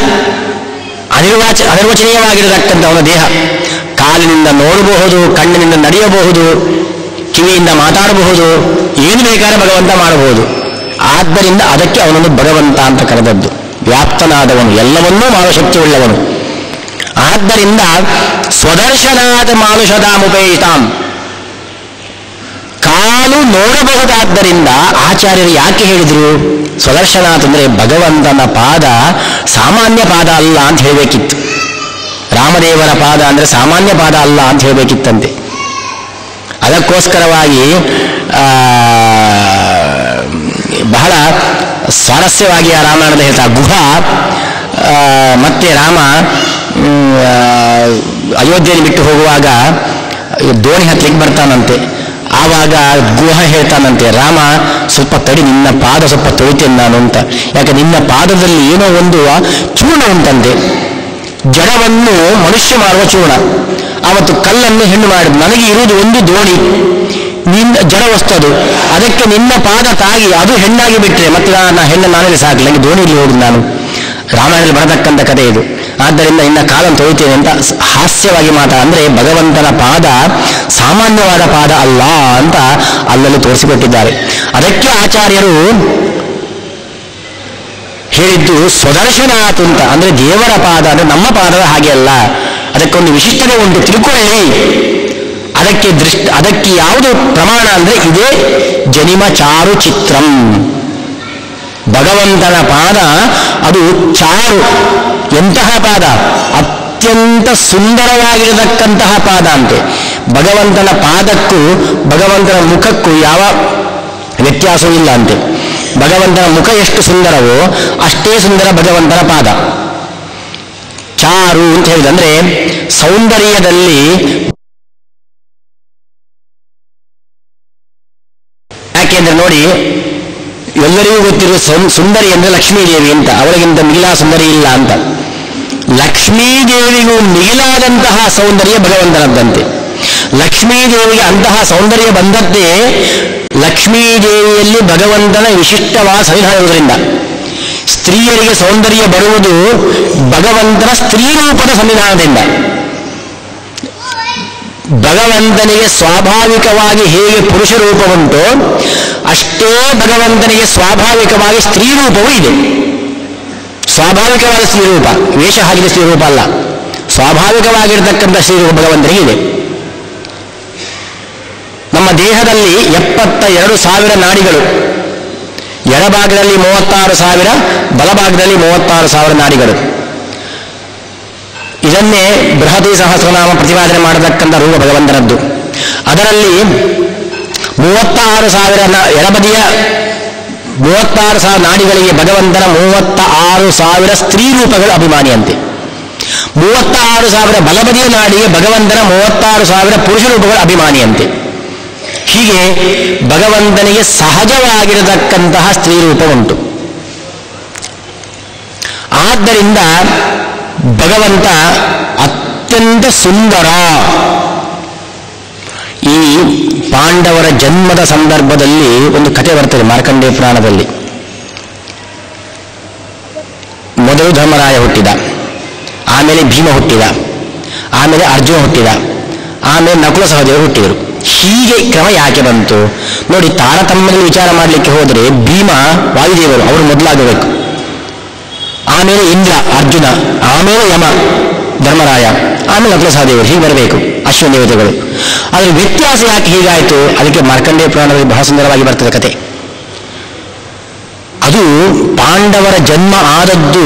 Speaker 1: ಅನಿರ್ವಚನೀಯವಾಗಿರತಕ್ಕಂಥ ಅವನ ದೇಹ. ಕಾಲಿನಿಂದ ನೋಡಬಹುದು, ಕಣ್ಣಿನಿಂದ ನಡೆಯಬಹುದು, ಕಿವಿಯಿಂದ ಮಾತಾಡಬಹುದು, ಏನು ಬೇಕಾದ್ರೆ ಭಗವಂತ ಮಾಡಬಹುದು. ಆದ್ದರಿಂದ ಅದಕ್ಕೆ ಅವನನ್ನು ಭಗವಂತ ಅಂತ ಕರೆದದ್ದು. ವ್ಯಾಪ್ತನಾದವನು, ಎಲ್ಲವನ್ನೂ ಮಾಡುವ ಶಕ್ತಿ ಉಳ್ಳವನು. ಆದ್ದರಿಂದ ಸ್ವದರ್ಶನಾದ ಮಾನುಷದಾಮುಪೇಯಿತಾಂ, ಕಾಲು ನೋಡಬಹುದಾದ್ದರಿಂದ ಆಚಾರ್ಯರು ಯಾಕೆ ಹೇಳಿದರು ಸ್ವದರ್ಶನಾಥ್ ಅಂದರೆ ಭಗವಂತನ ಪಾದ ಸಾಮಾನ್ಯ ಪಾದ ಅಲ್ಲ ಅಂತ ಹೇಳಬೇಕಿತ್ತು. ರಾಮದೇವರ ಪಾದ ಅಂದರೆ ಸಾಮಾನ್ಯ ಪಾದ ಅಲ್ಲ ಅಂತ ಹೇಳಬೇಕಿತ್ತಂತೆ. ಅದಕ್ಕೋಸ್ಕರವಾಗಿ ಬಹಳ ಸ್ವಾರಸ್ಯವಾಗಿ ಆ ರಾಮಾಯಣದ ಹೇಳ್ತಾರೆ. ಗುಹ ಮತ್ತೆ ರಾಮ ಅಯೋಧ್ಯೆಯಲ್ಲಿ ಬಿಟ್ಟು ಹೋಗುವಾಗ ದೋಣಿ ಹತ್ತಲಿಕ್ಕೆ ಬರ್ತಾನಂತೆ. ಆವಾಗ ಗುಹ ಹೇಳ್ತಾನಂತೆ, ರಾಮ ಸ್ವಲ್ಪ ತಡಿ, ನಿನ್ನ ಪಾದ ಸ್ವಲ್ಪ ತೊಳಿತೇನೆ ನಾನು ಅಂತ. ಯಾಕೆ ನಿನ್ನ ಪಾದದಲ್ಲಿ ಏನೋ ಒಂದು ಚೂರ್ಣ ಉಂಟಂತೆ, ಜಡವನ್ನು ಮನುಷ್ಯ ಮಾಡುವ ಚೂರ್ಣ. ಆವತ್ತು ಕಲ್ಲನ್ನು ಹೆಣ್ಣು ಮಾಡಿದ್ದು, ನನಗೆ ಇರುವುದು ಒಂದು ದೋಣಿ, ನಿನ್ನ ಜಡ ವಸ್ತು ಅದು, ಅದಕ್ಕೆ ನಿನ್ನ ಪಾದ ತಾಗಿ ಅದು ಹೆಣ್ಣಾಗಿ ಬಿಟ್ಟರೆ ಮತ್ತೆ ಹೆಣ್ಣು ನಾನೇ ಸಾಕಲಿ, ನನಗೆ ದೋಣಿಯಲ್ಲಿ ಹೋಗುದು ನಾನು. ರಾಮಾಯಣದಲ್ಲಿ ಬರತಕ್ಕಂಥ ಕಥೆ ಇದು. ಆದ್ದರಿಂದ ಇನ್ನ ಕಾಲನ್ನು ತೊಳಿತೇನೆ ಅಂತ ಹಾಸ್ಯವಾಗಿ ಅಂದರೆ ಭಗವಂತನ ಪಾದ ಸಾಮಾನ್ಯವಾದ ಪಾದ ಅಲ್ಲ ಅಂತ ಅಲ್ಲಲ್ಲಿ ತೋರಿಸಿಕೊಟ್ಟಿದ್ದಾರೆ. ಅದಕ್ಕೆ ಆಚಾರ್ಯರು ಹೇಳಿದ್ದು ಸ್ವದರ್ಶನಾಥ್ ಅಂತ, ಅಂದರೆ ದೇವರ ಪಾದ ಅಂದರೆ ನಮ್ಮ ಪಾದದ ಹಾಗೆ ಅಲ್ಲ, ಅದಕ್ಕೊಂದು ವಿಶಿಷ್ಟತೆ ಉಂಟು, ತಿಳ್ಕೊಳ್ಳಿ. ಅದಕ್ಕೆ ಯಾವುದು ಪ್ರಮಾಣ ಅಂದರೆ ಇದೇ ಜನಿಮ ಚಾರು ಚಿತ್ರಂ. ಭಗವಂತನ ಪಾದ ಅದು ಚಾರು, ಎಂತಹ ಪಾದ, ಅತ್ಯಂತ ಸುಂದರವಾಗಿರತಕ್ಕಂತಹ ಪಾದ ಅಂತೆ. ಭಗವಂತನ ಪಾದಕ್ಕೂ ಭಗವಂತನ ಮುಖಕ್ಕೂ ಯಾವ ವ್ಯತ್ಯಾಸವೂ ಇಲ್ಲ ಅಂತೆ. ಭಗವಂತನ ಮುಖ ಎಷ್ಟು ಸುಂದರವೋ ಅಷ್ಟೇ ಸುಂದರ ಭಗವಂತನ ಪಾದ. ಚಾರು ಅಂತ ಹೇಳಿದಂದ್ರೆ ಸೌಂದರ್ಯದಲ್ಲಿ, ಯಾಕೆಂದ್ರೆ ನೋಡಿ ಎಲ್ಲರಿಗೂ ಗೊತ್ತಿರುವ ಸುಂದರಿ ಅಂದರೆ ಲಕ್ಷ್ಮೀದೇವಿ ಅಂತ, ಅವಳಿಗಿಂತ ಮಿಗಿಲಾ ಸುಂದರಿ ಇಲ್ಲ ಅಂತ. ಲಕ್ಷ್ಮೀದೇವಿಗೂ ಮಿಗಿಲಾದಂತಹ ಸೌಂದರ್ಯ ಭಗವಂತನದ್ದಂತೆ. ಲಕ್ಷ್ಮೀದೇವಿಗೆ ಅಂತಹ ಸೌಂದರ್ಯ ಬಂದದ್ದೇ ಲಕ್ಷ್ಮೀದೇವಿಯಲ್ಲಿ ಭಗವಂತನ ವಿಶಿಷ್ಟವಾದ ಸನ್ನಿಧಾನ ಇರುವುದರಿಂದ. ಸ್ತ್ರೀಯರಿಗೆ ಸೌಂದರ್ಯ ಬರುವುದು ಭಗವಂತನ ಸ್ತ್ರೀ ರೂಪದ ಸನ್ನಿಧಾನದಿಂದ. ಭಗವಂತನಿಗೆ ಸ್ವಾಭಾವಿಕವಾಗಿ ಹೇಗೆ ಪುರುಷ ರೂಪ ಉಂಟೋ ಅಷ್ಟೇ ಭಗವಂತನಿಗೆ ಸ್ವಾಭಾವಿಕವಾಗಿ ಸ್ತ್ರೀ ರೂಪವೂ ಇದೆ. ಸ್ವಾಭಾವಿಕವಾದ ಸ್ತ್ರೀ ರೂಪ, ವೇಷ ಹಾಕಿದ ಸ್ತ್ರೀ ರೂಪ ಅಲ್ಲ, ಸ್ವಾಭಾವಿಕವಾಗಿರತಕ್ಕಂಥ ಸ್ತ್ರೀ ರೂಪ ಭಗವಂತನಿಗೆ ಇದೆ. ನಮ್ಮ ದೇಹದಲ್ಲಿ 72,000 ನಾಡಿಗಳು, ಎಡಭಾಗದಲ್ಲಿ 36,000, ಬಲಭಾಗದಲ್ಲಿ 36,000 ನಾಡಿಗಳು. ಇದನ್ನೇ ಬೃಹತಿ ಸಹಸ್ರನಾಮ ಪ್ರತಿಪಾದನೆ ಮಾಡತಕ್ಕಂಥ ರೂಪ ಭಗವಂತನದ್ದು. ಅದರಲ್ಲಿ 36,000 ಎಡಬದಿಯ 36,000 ನಾಡಿಗಳಿಗೆ ಭಗವಂತನ 36,000 ಸ್ತ್ರೀ ರೂಪಗಳು ಅಭಿಮಾನಿಯಂತೆ. 36,000 ಬಲಬದಿಯ ನಾಡಿಗೆ ಭಗವಂತನ 36,000 ಪುರುಷ ರೂಪಗಳು ಅಭಿಮಾನಿಯಂತೆ. ಹೀಗೆ ಭಗವಂತನಿಗೆ ಸಹಜವಾಗಿರತಕ್ಕಂತಹ ಸ್ತ್ರೀ ರೂಪ ಉಂಟು. ಆದ್ದರಿಂದ ಭಗವಂತ ಅತ್ಯಂತ ಸುಂದರ. ಈ ಪಾಂಡವರ ಜನ್ಮದ ಸಂದರ್ಭದಲ್ಲಿ ಒಂದು ಕಥೆ ಬರ್ತದೆ ಮಾರ್ಕಂಡೇಯ ಪುರಾಣದಲ್ಲಿ. ಮೊದಲು ಧರ್ಮರಾಯ ಹುಟ್ಟಿದ, ಆಮೇಲೆ ಭೀಮ ಹುಟ್ಟಿದ, ಆಮೇಲೆ ಅರ್ಜುನ ಹುಟ್ಟಿದ, ಆಮೇಲೆ ನಕುಲ ಸಹದೇವರು ಹುಟ್ಟಿದರು. ಹೀಗೆ ಕ್ರಮ ಯಾಕೆ ಬಂತು ನೋಡಿ. ತಾರತಮ್ಯದಲ್ಲಿ ವಿಚಾರ ಮಾಡಲಿಕ್ಕೆ ಹೋದರೆ ಭೀಮ ವಾಯುದೇವರು, ಅವರು ಮೊದಲಾಗಬೇಕು, ಆಮೇಲೆ ಇಂದ್ರ ಅರ್ಜುನ, ಆಮೇಲೆ ಯಮ ಧರ್ಮರಾಯ, ಆಮೇಲೆ ನಕುಲ ಸಹದೇವರು, ಹೀಗೆ ಬರಬೇಕು ಅಶ್ವಿನ ದೇವತೆಗಳು. ಅದರ ವ್ಯತ್ಯಾಸ ಯಾಕೆ ಹೀಗಾಯಿತು? ಅದಕ್ಕೆ ಮಾರ್ಕಂಡೇಯ ಪುರಾಣದಲ್ಲಿ ಬಹಳ ಸುಂದರವಾಗಿ ಬರ್ತದೆ ಕತೆ. ಅದು ಪಾಂಡವರ ಜನ್ಮ ಆದದ್ದು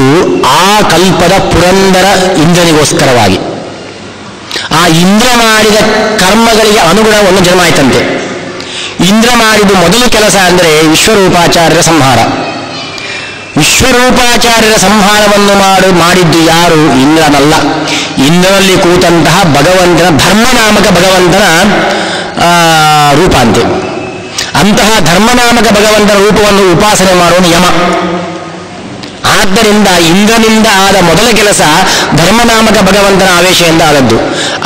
Speaker 1: ಆ ಕಲ್ಪದ ಪುರಂದರ ಇಂದ್ರನಿಗೋಸ್ಕರವಾಗಿ. ಆ ಇಂದ್ರ ಮಾಡಿದ ಕರ್ಮಗಳಿಗೆ ಅನುಗುಣ ಒಂದು ಜನ್ಮ ಆಯ್ತಂತೆ. ಇಂದ್ರ ಮಾಡಿದ ಮೊದಲು ಕೆಲಸ ಅಂದರೆ ವಿಶ್ವರೂಪಾಚಾರ್ಯರ ಸಂಹಾರ. ವಿಶ್ವರೂಪಾಚಾರ್ಯರ ಸಂಹಾರವನ್ನು ಮಾಡಿದ್ದು ಯಾರು? ಇಂದ್ರನಲ್ಲ. ಇಂದ್ರನಲ್ಲಿ ಕೂತಂತಹ ಭಗವಂತನ ಧರ್ಮನಾಮಕ ಭಗವಂತನ ರೂಪ ಅಂತೆ. ಅಂತಹ ಧರ್ಮನಾಮಕ ಭಗವಂತನ ರೂಪವನ್ನು ಉಪಾಸನೆ ಮಾಡುವನು ಯಮ. ಆದ್ದರಿಂದ ಇಂದ್ರನಿಂದ ಆದ ಮೊದಲ ಕೆಲಸ ಧರ್ಮನಾಮಕ ಭಗವಂತನ ಆವೇಶದಿಂದ ಆದದ್ದು.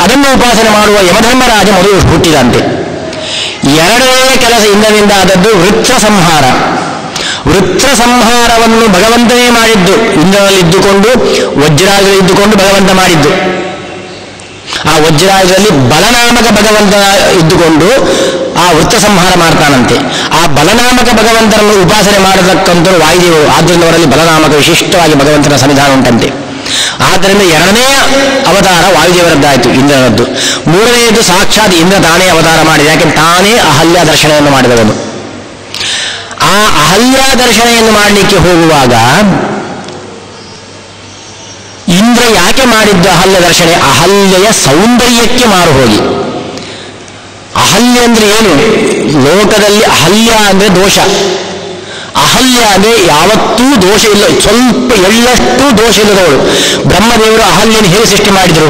Speaker 1: ಅದನ್ನು ಉಪಾಸನೆ ಮಾಡುವ ಯಮಧರ್ಮರಾಜ ಮೊದಲು ಹುಟ್ಟಿದಂತೆ. ಎರಡನೇ ಕೆಲಸ ಇಂದ್ರನಿಂದ ಆದದ್ದು ವೃತ್ರ ಸಂಹಾರ. ವೃತ್ರ ಸಂಹಾರವನ್ನು ಭಗವಂತನೇ ಮಾಡಿದ್ದು. ಇಂದ್ರನಲ್ಲಿದ್ದುಕೊಂಡು ವಜ್ರಾಯುಧದಲ್ಲಿದ್ದುಕೊಂಡು ಭಗವಂತ ಮಾಡಿದ್ದು. ಆ ವಜ್ರಾಯುಧದಲ್ಲಿ ಬಲನಾಮಕ ಭಗವಂತ ಇದ್ದುಕೊಂಡು ಆ ವೃತ್ತ ಸಂಹಾರ ಮಾಡ್ತಾನಂತೆ. ಆ ಬಲನಾಮಕ ಭಗವಂತನನ್ನು ಉಪಾಸನೆ ಮಾಡತಕ್ಕಂಥವ್ರು ವಾಯುದೇವರು. ಆದ್ದರಿಂದ ಅವರಲ್ಲಿ ಬಲನಾಮಕ ವಿಶಿಷ್ಟವಾಗಿ ಭಗವಂತನ ಸನ್ನಿಧಾನ ಉಂಟಂತೆ. ಆದ್ದರಿಂದ ಎರಡನೆಯ ಅವತಾರ ವಾಯುದೇವರದ್ದಾಯಿತು, ಇಂದ್ರನದ್ದು. ಮೂರನೆಯದು ಸಾಕ್ಷಾತ್ ಇಂದ್ರ ತಾನೇ ಅವತಾರ ಮಾಡಿದ. ಯಾಕೆಂದ್ರೆ ತಾನೇ ಅಹಲ್ಯ ದರ್ಶನವನ್ನು ಮಾಡಿದವನು. ಆ ಅಹಲ್ಯ ದರ್ಶನೆಯನ್ನು ಮಾಡಲಿಕ್ಕೆ ಹೋಗುವಾಗ ಇಂದ್ರ ಯಾಕೆ ಮಾಡಿದ್ದು ಅಹಲ್ಯ ದರ್ಶನ? ಅಹಲ್ಯೆಯ ಸೌಂದರ್ಯಕ್ಕೆ ಮಾರು ಹೋಗಿ. ಅಹಲ್ಯ ಅಂದ್ರೆ ಏನು? ಲೋಕದಲ್ಲಿ ಅಹಲ್ಯ ಅಂದ್ರೆ ದೋಷ, ಅಹಲ್ಯ ಅಂದ್ರೆ ಯಾವತ್ತೂ ದೋಷ ಇಲ್ಲ, ಸ್ವಲ್ಪ ಎಳ್ಳಷ್ಟು ದೋಷ ಇಲ್ಲದವಳು. ಬ್ರಹ್ಮದೇವರು ಅಹಲ್ಯನ ಹೇಗೆ ಸೃಷ್ಟಿ ಮಾಡಿದರು?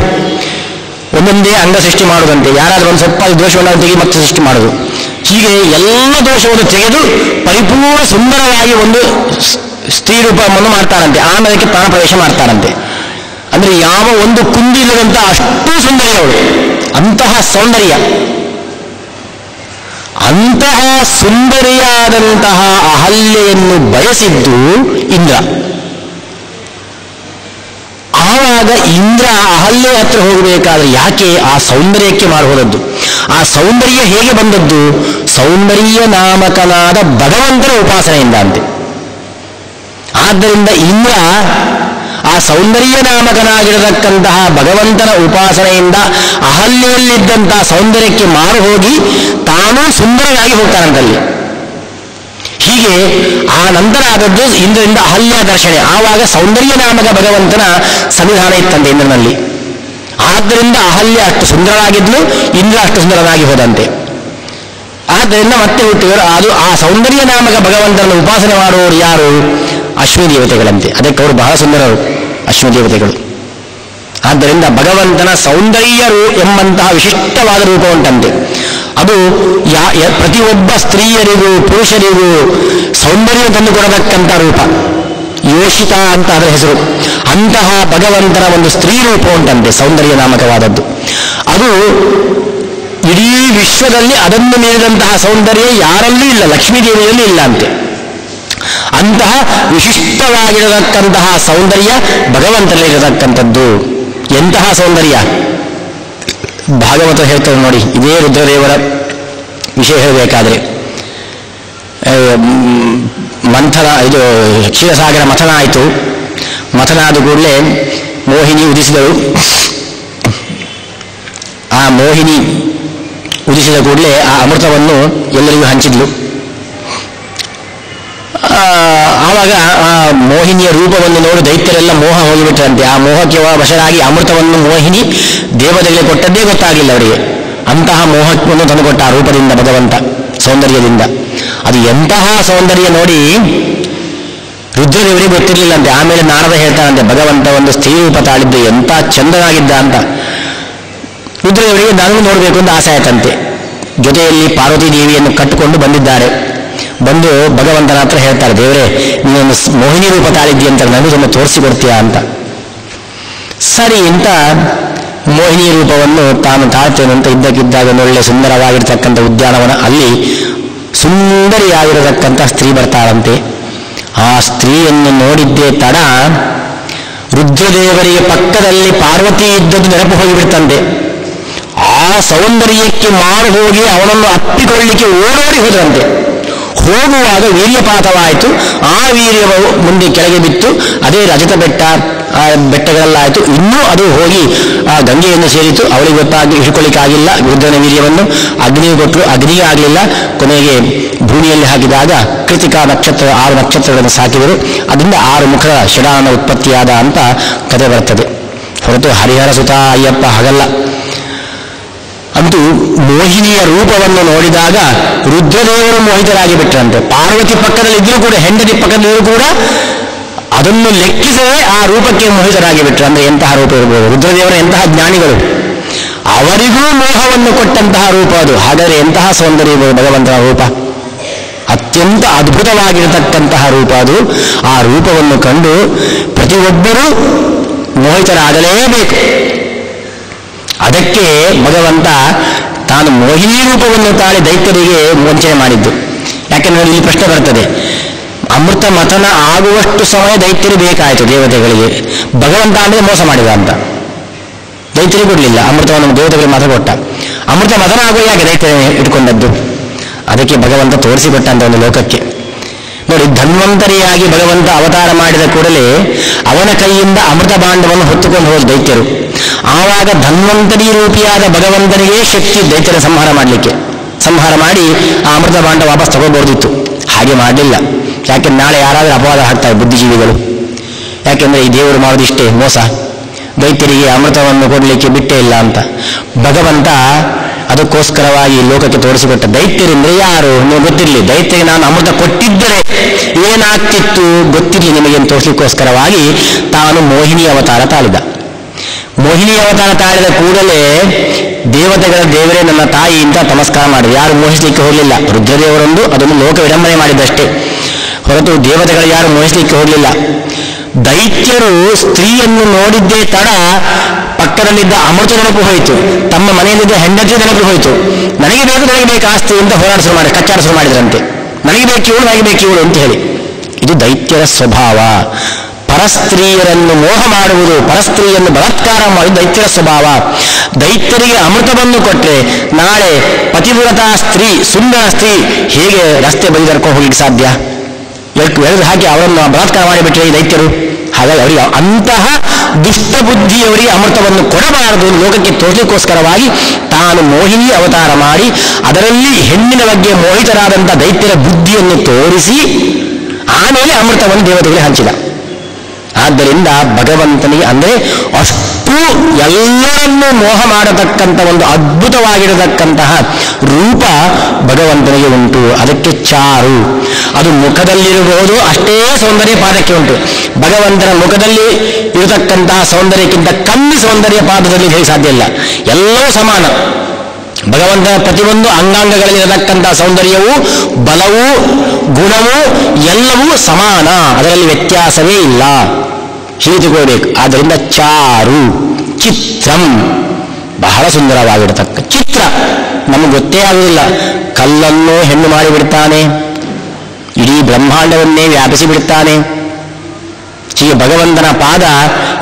Speaker 1: ಒಂದೊಂದೇ ಅಂಗ ಸೃಷ್ಟಿ ಮಾಡುವುದಂತೆ. ಯಾರಾದರೂ ಒಂದು ಸ್ವಲ್ಪ ದೋಷವನ್ನು ತೆಗೆದು ಮತ್ತೆ ಸೃಷ್ಟಿ ಮಾಡುವುದು. ಹೀಗೆ ಎಲ್ಲ ದೋಷವನ್ನು ತೆಗೆದು ಪರಿಪೂರ್ಣ ಸುಂದರವಾಗಿ ಒಂದು ಸ್ತ್ರೀ ರೂಪವನ್ನು ಮಾಡ್ತಾರಂತೆ. ಆಮೇಲೆ ಅದಕ್ಕೆ ಪ್ರಾಣ ಪ್ರವೇಶ ಮಾಡ್ತಾರಂತೆ. ಅಂದ್ರೆ ಯಾವ ಒಂದು ಕುಂದಿ ಇಲ್ಲದಂತ ಅಷ್ಟು ಸುಂದರಿ ಅವಳು. ಅಂತಹ ಸೌಂದರ್ಯ, ಅಂತಹ ಸುಂದರಿಯಾದಂತಹ ಅಹಲ್ಯೆಯನ್ನು ಬಯಸಿದ್ದು ಇಂದ್ರ. ಆವಾಗ ಇಂದ್ರ ಅಹಲ್ಯ ಹತ್ರ ಹೋಗಬೇಕಾದ್ರೆ ಯಾಕೆ ಆ ಸೌಂದರ್ಯಕ್ಕೆ ಮಾರು ಹೋದದ್ದು? ಆ ಸೌಂದರ್ಯ ಹೇಗೆ ಬಂದದ್ದು? ಸೌಂದರ್ಯ ನಾಮಕನಾದ ಭಗವಂತನ ಉಪಾಸನೆಯಿಂದ ಅಂತೆ. ಆದ್ದರಿಂದ ಇಂದ್ರ ಆ ಸೌಂದರ್ಯ ನಾಮಕನಾಗಿರತಕ್ಕಂತಹ ಭಗವಂತನ ಉಪಾಸನೆಯಿಂದ ಅಹಲ್ಯೆಯಲ್ಲಿದ್ದಂತಹ ಸೌಂದರ್ಯಕ್ಕೆ ಮಾರು ಹೋಗಿ ತಾನೂ ಸುಂದರನಾಗಿ ಹೋಗ್ತಾನಂತಲ್ಲಿ. ಹೀಗೆ ಆ ನಂತರ ಆದದ್ದು ಇಂದ್ರನಿಂದ ಅಹಲ್ಯ ದರ್ಶನೆ. ಆವಾಗ ಸೌಂದರ್ಯ ನಾಮಕ ಭಗವಂತನ ಸನ್ನಿಧಾನ ಇತ್ತಂತೆ ಇಂದ್ರನಲ್ಲಿ. ಆದ್ದರಿಂದ ಅಹಲ್ಯ ಅಷ್ಟು ಸುಂದರವಾಗಿದ್ಲು, ಇಂದ್ರ ಅಷ್ಟು ಸುಂದರನಾಗಿ ಹೋದಂತೆ. ಆದ್ದರಿಂದ ಮತ್ತೆ ಹುಟ್ಟಿದರು. ಅದು ಆ ಸೌಂದರ್ಯ ನಾಮಕ ಭಗವಂತನ ಉಪಾಸನೆ ಮಾಡುವವರು ಯಾರು? ಅಶ್ವಿನಿ ದೇವತೆಗಳಂತೆ. ಅದಕ್ಕೆ ಅವರು ಬಹಳ ಸುಂದರರು ಅಶ್ವಿನಿ ದೇವತೆಗಳು. ಆದ್ದರಿಂದ ಭಗವಂತನ ಸೌಂದರ್ಯ ಎಂಬಂತಹ ವಿಶಿಷ್ಟವಾದ ರೂಪ ಉಂಟಂತೆ. ಅದು ಪ್ರತಿಯೊಬ್ಬ ಸ್ತ್ರೀಯರಿಗೂ ಪುರುಷರಿಗೂ ಸೌಂದರ್ಯ ತಂದುಕೊಡತಕ್ಕಂಥ ರೂಪ. ಯೋಷಿತ ಅಂತ ಅದರ ಹೆಸರು. ಅಂತಹ ಭಗವಂತನ ಒಂದು ಸ್ತ್ರೀ ರೂಪ ಉಂಟಂತೆ, ಸೌಂದರ್ಯ ನಾಮಕವಾದದ್ದು. ಅದು ಇಡೀ ವಿಶ್ವದಲ್ಲಿ ಅದನ್ನು ಮೀರಿದಂತಹ ಸೌಂದರ್ಯ ಯಾರಲ್ಲೂ ಇಲ್ಲ, ಲಕ್ಷ್ಮೀದೇವಿಯಲ್ಲಿ ಇಲ್ಲ ಅಂತೆ. ಅಂತಹ ವಿಶಿಷ್ಟವಾಗಿರತಕ್ಕಂತಹ ಸೌಂದರ್ಯ ಭಗವಂತನಲ್ಲಿರತಕ್ಕಂಥದ್ದು. ಎಂತಹ ಸೌಂದರ್ಯ! ಭಾಗವತ ಹೇಳ್ತಾರೆ ನೋಡಿ, ಇದೇ ರುದ್ರದೇವರ ವಿಷಯ ಹೇಳಬೇಕಾದ್ರೆ, ಮಂಥನ ಇದು ಕ್ಷೀರಸಾಗರ ಮಥನ ಆಯಿತು. ಮಥನ ಆದ ಕೂಡಲೇ ಮೋಹಿನಿ ಉದಿಸಿದಳು. ಆ ಮೋಹಿನಿ ಉದಿಸಿದ ಕೂಡಲೇ ಆ ಅಮೃತವನ್ನು ಎಲ್ಲರಿಗೂ ಹಂಚಿದ್ಲು. ಆವಾಗ ಆ ಮೋಹಿನಿಯ ರೂಪವನ್ನು ನೋಡಿ ದೈತ್ಯರೆಲ್ಲ ಮೋಹ ಹೋಗಿಬಿಟ್ರಂತೆ. ಆ ಮೋಹಕ್ಕೆ ವಶರಾಗಿ ಅಮೃತವನ್ನು ಮೋಹಿನಿ ದೇವತೆಗಳಿಗೆ ಕೊಟ್ಟದ್ದೇ ಗೊತ್ತಾಗಲಿಲ್ಲ ಅವರಿಗೆ. ಅಂತಹ ಮೋಹವನ್ನು ತಂದುಕೊಟ್ಟ ಆ ರೂಪದಿಂದ ಭಗವಂತ, ಸೌಂದರ್ಯದಿಂದ. ಅದು ಎಂತಹ ಸೌಂದರ್ಯ ನೋಡಿ ರುದ್ರದೇವರಿಗೆ ಗೊತ್ತಿರಲಿಲ್ಲಂತೆ. ಆಮೇಲೆ ನಾರದ ಹೇಳ್ತಾನಂತೆ, ಭಗವಂತ ಒಂದು ಸ್ತ್ರೀ ರೂಪ ತಾಳಿದ್ದು ಎಂಥ ಚಂದನಾಗಿದ್ದ ಅಂತ. ರುದ್ರದೇವರಿಗೆ ನಾನು ನೋಡಬೇಕು ಅಂತ ಆಸೆ ಆಯ್ತಂತೆ. ಜೊತೆಯಲ್ಲಿ ಪಾರ್ವತಿ ದೇವಿಯನ್ನು ಕಟ್ಟಿಕೊಂಡು ಬಂದಿದ್ದಾರೆ. ಬಂದು ಭಗವಂತನ ಹತ್ರ ಹೇಳ್ತಾರೆ, ದೇವರೇ ನೀನೊಂದು ಮೋಹಿನಿ ರೂಪ ತಾಳಿದ್ದಿ ಅಂತ ನನಗೂ ಸ್ವಲ್ಪ ತೋರಿಸಿಕೊಡ್ತೀಯಾ ಅಂತ. ಸರಿ ಅಂತ ಮೋಹಿನಿ ರೂಪವನ್ನು ತಾನು ತಾಳ್ತೇನೆ ಅಂತ ಇದ್ದಕ್ಕಿದ್ದಾಗ ಒಳ್ಳೆ ಸುಂದರವಾಗಿರ್ತಕ್ಕಂಥ ಉದ್ಯಾನವನ, ಅಲ್ಲಿ ಸುಂದರಿಯಾಗಿರತಕ್ಕಂಥ ಸ್ತ್ರೀ ಬರ್ತಾಳಂತೆ. ಆ ಸ್ತ್ರೀಯನ್ನು ನೋಡಿದ್ದೇ ತಡ ರುದ್ರದೇವರಿಗೆ ಪಕ್ಕದಲ್ಲಿ ಪಾರ್ವತಿ ಇದ್ದದ್ದು ನೆನಪು ಹೋಗಿಬಿಡ್ತಂತೆ. ಆ ಸೌಂದರ್ಯಕ್ಕೆ ಮಾರು ಹೋಗಿ ಅವನನ್ನು ಅಪ್ಪಿಕೊಳ್ಳಿಕ್ಕೆ ಓಡೋಡಿ ಹೋದ್ರಂತೆ. ಹೋಗುವಾಗ ವೀರ್ಯಪಾತವಾಯಿತು. ಆ ವೀರ್ಯವು ಮುಂದೆ ಕೆಳಗೆ ಬಿತ್ತು. ಅದೇ ರಜತ ಬೆಟ್ಟ, ಆ ಬೆಟ್ಟಗಳಲ್ಲಾಯಿತು. ಇನ್ನೂ ಅದು ಹೋಗಿ ಆ ಗಂಗೆಯನ್ನು ಸೇರಿತು. ಅವಳಿಗೆ ಗೊತ್ತಾಗಿ ಹಿಡ್ಕೊಳ್ಳಿಕ್ಕಾಗಿಲ್ಲ ರುದ್ರನ ವೀರ್ಯವನ್ನು. ಅಗ್ನಿಗೆ ಕೊಟ್ಟರು, ಅಗ್ನಿಗೆ ಆಗಲಿಲ್ಲ. ಕೊನೆಗೆ ಭೂಮಿಯಲ್ಲಿ ಹಾಕಿದಾಗ ಕೃತಿಕಾ ನಕ್ಷತ್ರ 6 ನಕ್ಷತ್ರಗಳನ್ನು ಸಾಕಿದರು. ಅದರಿಂದ 6 ಮುಖದ ಷಡಾನ ಉತ್ಪತ್ತಿಯಾದ ಅಂತ ಕಥೆ ಬರ್ತದೆ. ಹೊರತು ಹರಿಹರ ಸುತ ಅಯ್ಯಪ್ಪ ಹಾಗಲ್ಲ. ಅಂತೂ ಮೋಹಿನಿಯ ರೂಪವನ್ನು ನೋಡಿದಾಗ ರುದ್ರದೇವರು ಮೋಹಿತರಾಗಿ ಬಿಟ್ಟರಂತೆ. ಪಾರ್ವತಿ ಪಕ್ಕದಲ್ಲಿದ್ದರೂ ಕೂಡ, ಹೆಂಡತಿ ಪಕ್ಕದಲ್ಲಿದ್ದರೂ ಕೂಡ ಅದನ್ನು ಲೆಕ್ಕಿಸದೆ ಆ ರೂಪಕ್ಕೆ ಮೋಹಿತರಾಗಿ ಬಿಟ್ಟರು. ಅಂದರೆ ಎಂತಹ ರೂಪ ಇರಬಹುದು! ರುದ್ರದೇವರ ಎಂತಹ ಜ್ಞಾನಿಗಳು! ಅವರಿಗೂ ಮೋಹವನ್ನು ಕೊಟ್ಟಂತಹ ರೂಪ ಅದು. ಹಾಗಾದರೆ ಎಂತಹ ಸೌಂದರ್ಯ ಇರಬಹುದು ಭಗವಂತನ ರೂಪ! ಅತ್ಯಂತ ಅದ್ಭುತವಾಗಿರತಕ್ಕಂತಹ ರೂಪ ಅದು. ಆ ರೂಪವನ್ನು ಕಂಡು ಪ್ರತಿಯೊಬ್ಬರೂ ಮೋಹಿತರಾಗಲೇಬೇಕು. ಅದಕ್ಕೆ ಭಗವಂತ ತಾನು ಮೋಹಿನಿ ರೂಪವನ್ನು ತಾಳಿ ದೈತ್ಯರಿಗೆ ವಂಚನೆ ಮಾಡಿದ್ದು. ಯಾಕೆಂದ್ರೆ ಇಲ್ಲಿ ಪ್ರಶ್ನೆ ಬರ್ತದೆ, ಅಮೃತ ಮಥನ ಆಗುವಷ್ಟು ಸಮಯ ದೈತ್ಯರು ಬೇಕಾಯಿತು ದೇವತೆಗಳಿಗೆ. ಭಗವಂತ ಅಂದರೆ ಮೋಸ ಮಾಡಿದ ಅಂತ. ದೈತ್ಯರಿಗೆ ಕೊಡಲಿಲ್ಲ ಅಮೃತವನ್ನು, ದೇವತೆಗಳಿಗೆ ಮಾತ್ರ ಕೊಟ್ಟ. ಅಮೃತ ಮಥನ ಆಗುವ ಯಾಕೆ ದೈತ್ಯರೇ ಇಟ್ಕೊಂಡದ್ದು? ಅದಕ್ಕೆ ಭಗವಂತ ತೋರಿಸಿಕೊಟ್ಟಂತ ಒಂದು ಲೋಕಕ್ಕೆ. ನೋಡಿ, ಧನ್ವಂತರಿಯಾಗಿ ಭಗವಂತ ಅವತಾರ ಮಾಡಿದ ಕೂಡಲೇ ಅವನ ಕೈಯಿಂದ ಅಮೃತ ಭಾಂಡವನ್ನು ಹೊತ್ತುಕೊಂಡು ಹೋದ ದೈತ್ಯರು. ಆವಾಗ ಧನ್ವಂತರಿ ರೂಪಿಯಾದ ಭಗವಂತನಿಗೆ ಶಕ್ತಿ ದೈತ್ಯರ ಸಂಹಾರ ಮಾಡಲಿಕ್ಕೆ. ಸಂಹಾರ ಮಾಡಿ ಆ ಅಮೃತ ಭಾಂಡ ವಾಪಸ್ ತಗೋಬಹುದಿತ್ತು. ಹಾಗೆ ಮಾಡಲಿಲ್ಲ. ಯಾಕೆಂದ್ರೆ ನಾಳೆ ಯಾರಾದರೂ ಅಪವಾದ ಹಾಕ್ತಾರೆ ಬುದ್ಧಿಜೀವಿಗಳು. ಯಾಕೆಂದರೆ ಈ ದೇವರು ಮಾಡೋದಿಷ್ಟೇ ಮೋಸ, ದೈತ್ಯರಿಗೆ ಅಮೃತವನ್ನು ಕೊಡಲಿಕ್ಕೆ ಬಿಟ್ಟೇ ಇಲ್ಲ ಅಂತ. ಭಗವಂತ ಅದಕ್ಕೋಸ್ಕರವಾಗಿ ಲೋಕಕ್ಕೆ ತೋರಿಸಿಕೊಟ್ಟ. ದೈತ್ಯರೆಂದರೆ ಯಾರು ನೀವು ಗೊತ್ತಿರಲಿ. ದೈತ್ಯರಿಗೆ ನಾನು ಅಮೃತ ಕೊಟ್ಟಿದ್ದರೆ ಏನಾಗ್ತಿತ್ತು ಗೊತ್ತಿರಲಿ ನಿಮಗೆ ಅಂತ ತೋರಿಸಲಿಕ್ಕೋಸ್ಕರವಾಗಿ ತಾನು ಮೋಹಿನಿ ಅವತಾರ ತಾಳಿದ. ಮೋಹಿನಿ ಅವತಾರ ತಾಳಿದ ಕೂಡಲೇ ದೇವತೆಗಳ ದೇವರೇ ನನ್ನ ತಾಯಿ ಅಂತ ನಮಸ್ಕಾರ ಮಾಡಿದ. ಯಾರು ಮೋಹಿಸಲಿಕ್ಕೆ ಹೋಗಲಿಲ್ಲ. ರುದ್ರದೇವರೊಂದು ಅದನ್ನು ಲೋಕ ವಿಡಂಬನೆ ಮಾಡಿದ್ದಷ್ಟೇ ಹೊರತು ದೇವತೆಗಳು ಯಾರು ಮೋಹಿಸಲಿಕ್ಕೆ ಹೋಗಲಿಲ್ಲ. ದೈತ್ಯರು ಸ್ತ್ರೀಯನ್ನು ನೋಡಿದ್ದೇ ತಡ ಪಕ್ಕದಲ್ಲಿದ್ದ ಅಮೃತ ನೆನಪು ಹೋಯಿತು, ತಮ್ಮ ಮನೆಯಲ್ಲಿದ್ದ ಹೆಂಡತಿ ನೆನಪು ಹೋಯಿತು. ನನಗೆ ಬೇಕು ಆಸ್ತಿ ಅಂತ ಹೋರಾಟ ಶುರು ಮಾಡಿ, ಕಚ್ಚಾಡ ಶುರು ಮಾಡಿದ್ರಂತೆ. ನನಗೆ ಬೇಕು ಇವಳು ಅಂತ ಹೇಳಿ. ಇದು ದೈತ್ಯರ ಸ್ವಭಾವ. ಪರಸ್ತ್ರೀಯರನ್ನು ಮೋಹ ಮಾಡುವುದು, ಪರಸ್ತ್ರೀಯನ್ನು ಬಲಾತ್ಕಾರ ಮಾಡುವುದು ದೈತ್ಯರ ಸ್ವಭಾವ. ದೈತ್ಯರಿಗೆ ಅಮೃತವನ್ನು ಕೊಟ್ಟರೆ ನಾಳೆ ಪತಿವ್ರತ ಸ್ತ್ರೀ, ಸುಂದರ ಸ್ತ್ರೀ ಹೇಗೆ ರಸ್ತೆ ಬದಿ ಕರ್ಕೊಂಡು ಹೋಗ್ಲಿಕ್ಕೆ ಸಾಧ್ಯ? ಎಳೆದು ಹಾಕಿ ಅವರನ್ನು ಬಲಾತ್ಕಾರ ಮಾಡಿಬಿಟ್ರೆ ಈ ದೈತ್ಯರು. ಹಾಗಾಗಿ ಅವರಿಗೆ ಅಂತಹ ದುಷ್ಟ ಬುದ್ಧಿಯವರಿಗೆ ಅಮೃತವನ್ನು ಕೊಡಬಾರದು ಲೋಕಕ್ಕೆ ತೋರಿಸಲಿಕ್ಕೋಸ್ಕರವಾಗಿ ತಾನು ಮೋಹಿನಿ ಅವತಾರ ಮಾಡಿ ಅದರಲ್ಲಿ ಹೆಣ್ಣಿನ ಬಗ್ಗೆ ಮೋಹಿತರಾದಂಥ ದೈತ್ಯರ ಬುದ್ಧಿಯನ್ನು ತೋರಿಸಿ ಆಮೇಲೆ ಅಮೃತವನ್ನು ದೇವತೆಗಳಿಗೆ ಹಂಚಿದ. ಆದ್ದರಿಂದ ಭಗವಂತನಿಗೆ ಅಂದರೆ ಅಷ್ಟು ಎಲ್ಲರನ್ನೂ ಮೋಹ ಮಾಡತಕ್ಕಂಥ ಒಂದು ಅದ್ಭುತವಾಗಿರತಕ್ಕಂತಹ ರೂಪ ಭಗವಂತನಿಗೆ ಉಂಟು. ಅದಕ್ಕೆ ಚಾರು. ಅದು ಮುಖದಲ್ಲಿರಬಹುದು, ಅಷ್ಟೇ ಸೌಂದರ್ಯ ಪಾದಕ್ಕೆ ಉಂಟು. ಭಗವಂತನ ಮುಖದಲ್ಲಿ ಇರತಕ್ಕಂತಹ ಸೌಂದರ್ಯಕ್ಕಿಂತ ಕಮ್ಮಿ ಸೌಂದರ್ಯ ಪಾದದಲ್ಲಿ ಹೇಗೆ ಸಾಧ್ಯ ಇಲ್ಲ. ಎಲ್ಲವೂ ಸಮಾನ. ಭಗವಂತನ ಪ್ರತಿಯೊಂದು ಅಂಗಾಂಗಗಳಲ್ಲಿರತಕ್ಕಂಥ ಸೌಂದರ್ಯವೂ ಬಲವೂ ಗುಣವೂ ಎಲ್ಲವೂ ಸಮಾನ, ಅದರಲ್ಲಿ ವ್ಯತ್ಯಾಸವೇ ಇಲ್ಲ, ಹೀಗೆ ತಿಳ್ಕೊಳ್ಬೇಕು. ಆದ್ದರಿಂದ ಚಾರು ಚಿತ್ರಂ, ಬಹಳ ಸುಂದರವಾಗಿರತಕ್ಕ ಚಿತ್ರ. ನಮಗೆ ಗೊತ್ತೇ ಆಗುವುದಿಲ್ಲ, ಕಲ್ಲನ್ನು ಹೆಣ್ಣು ಮಾಡಿಬಿಡ್ತಾನೆ, ಇಡೀ ಬ್ರಹ್ಮಾಂಡವನ್ನೇ ವ್ಯಾಪಿಸಿ ಬಿಡ್ತಾನೆ. ಹೀಗೆ ಭಗವಂತನ ಪಾದ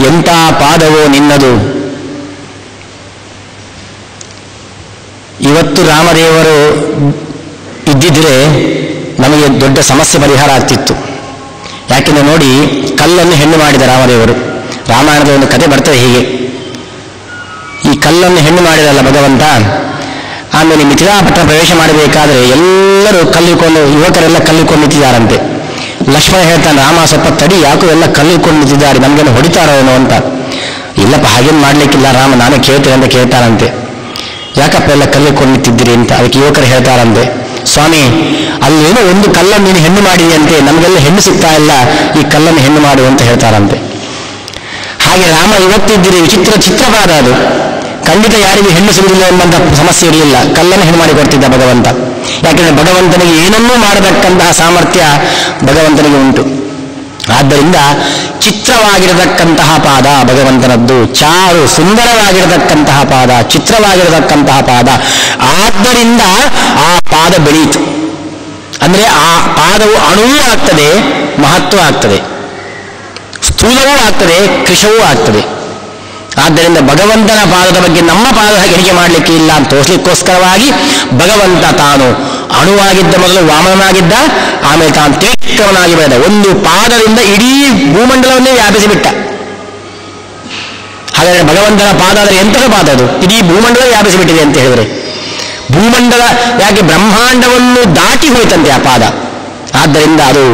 Speaker 1: ಎಂಥ ಪಾದವೋ ನಿನ್ನದು. ಇವತ್ತು ರಾಮದೇವರು ಇದ್ದಿದ್ರೆ ನಮಗೆ ದೊಡ್ಡ ಸಮಸ್ಯೆ ಪರಿಹಾರ ಆಗ್ತಿತ್ತು. ಯಾಕೆಂದ್ರೆ ನೋಡಿ, ಕಲ್ಲನ್ನು ಹೆಣ್ಣು ಮಾಡಿದ ರಾಮದೇವರು. ರಾಮಾಯಣದ ಒಂದು ಕಥೆ ಬರ್ತದೆ ಹೀಗೆ. ಈ ಕಲ್ಲನ್ನು ಹೆಣ್ಣು ಮಾಡಿದಲ್ಲ ಭಗವಂತ, ಆಮೇಲೆ ಮಿಥಿಲಾಪಟ್ಟಣ ಪ್ರವೇಶ ಮಾಡಬೇಕಾದ್ರೆ ಎಲ್ಲರೂ ಕಲ್ಲಿಕೊಂಡು, ಯುವಕರೆಲ್ಲ ಕಲ್ಲಿಕೊಂಡು ನಿಂತಿದ್ದಾರಂತೆ. ಲಕ್ಷ್ಮಣ ಹೇಳ್ತಾನೆ, ರಾಮ ಸ್ವಲ್ಪ ತಡಿ, ಯಾಕೋ ಎಲ್ಲ ಕಲ್ಲಿಕೊಂಡು ನಿಂತಿದ್ದಾರೆ, ನಮಗೇನು ಹೊಡಿತಾರೋ ಏನೋ ಅಂತ. ಇಲ್ಲಪ್ಪ, ಹಾಗೇನು ಮಾಡ್ಲಿಕ್ಕಿಲ್ಲ ರಾಮ, ನಾನೇ ಕೇಳ್ತೇನೆ ಅಂತ ಕೇಳ್ತಾರಂತೆ. ಯಾಕಪ್ಪ ಎಲ್ಲ ಕಲ್ಲಿಕೊಂಡು ನಿಂತಿದ್ದೀರಿ ಅಂತ. ಅದಕ್ಕೆ ಯುವಕರು ಹೇಳ್ತಾರಂತೆ, ಸ್ವಾಮಿ ಅಲ್ಲೇನೋ ಒಂದು ಕಲ್ಲನ್ನು ನೀನು ಹೆಣ್ಣು ಮಾಡಿದೆಯಂತೆ, ನಮಗೆಲ್ಲ ಹೆಣ್ಣು ಸಿಗ್ತಾ ಇಲ್ಲ, ಈ ಕಲ್ಲನ್ನು ಹೆಣ್ಣು ಮಾಡು ಅಂತ ಹೇಳ್ತಾರಂತೆ. ಹಾಗೆ ರಾಮ ಇವತ್ತಿದ್ದೀರಿ, ವಿಚಿತ್ರ ಚಿತ್ರಪಾದ ಅದು. ಖಂಡಿತ ಯಾರಿಗೂ ಹೆಣ್ಣು ಸಿಗುವುದಿಲ್ಲ ಎಂಬಂಥ ಸಮಸ್ಯೆ ಇರಲಿಲ್ಲ, ಕಲ್ಲನ್ನು ಹೆಣ್ಣು ಮಾಡಿ ಕೊಡ್ತಿದ್ದ ಭಗವಂತ. ಯಾಕೆಂದರೆ ಭಗವಂತನಿಗೆ ಏನನ್ನೂ ಮಾಡತಕ್ಕಂತಹ ಸಾಮರ್ಥ್ಯ ಭಗವಂತನಿಗೆ ಉಂಟು. ಆದ್ದರಿಂದ ಚಿತ್ರವಾಗಿರತಕ್ಕಂತಹ ಪಾದ ಭಗವಂತನದ್ದು, ಚಾರು ಸುಂದರವಾಗಿರತಕ್ಕಂತಹ ಪಾದ, ಚಿತ್ರವಾಗಿರತಕ್ಕಂತಹ ಪಾದ. ಆದ್ದರಿಂದ ಆ ಪಾದ ಬೆಳೀತು. ಅಂದರೆ ಆ ಪಾದವು ಅಣುವೂ ಆಗ್ತದೆ, ಮಹತ್ವ ಆಗ್ತದೆ, ಸ್ಥೂಲವೂ ಆಗ್ತದೆ, ಕೃಶವೂ ಆಗ್ತದೆ. ಆದ್ದರಿಂದ ಭಗವಂತನ ಪಾದದ ಬಗ್ಗೆ ನಮ್ಮ ಪಾದ ಎಣಿಕೆ ಮಾಡಲಿಕ್ಕೆ ಇಲ್ಲ ಅಂತ ತೋರಿಸಲಿಕ್ಕೋಸ್ಕರವಾಗಿ ಭಗವಂತ ತಾನು ಅಣುವಾಗಿದ್ದ ಮೊದಲು ವಾಮನಾಗಿದ್ದ, ಆಮೇಲೆ ತಾನು ತ್ರಿವಿಕ್ರಮನಾಗಿ ಬೆಳೆದ. ಒಂದು ಪಾದದಿಂದ ಇಡೀ ಭೂಮಂಡಲವನ್ನೇ ವ್ಯಾಪಿಸಿಬಿಟ್ಟ. ಹಾಗಾದರೆ ಭಗವಂತನ ಪಾದ ಅಂದರೆ ಎಂತಹ ಪಾದ ಅದು? ಇಡೀ ಭೂಮಂಡಲ ವ್ಯಾಪಿಸಿಬಿಟ್ಟಿದೆ ಅಂತ ಹೇಳಿದರೆ, ಭೂಮಂಡಲ ಯಾಕೆ ಬ್ರಹ್ಮಾಂಡವನ್ನು ದಾಟಿ ಹೋಯ್ತಂತೆ ಆ ಪಾದ. ಆದ್ದರಿಂದ ಅದು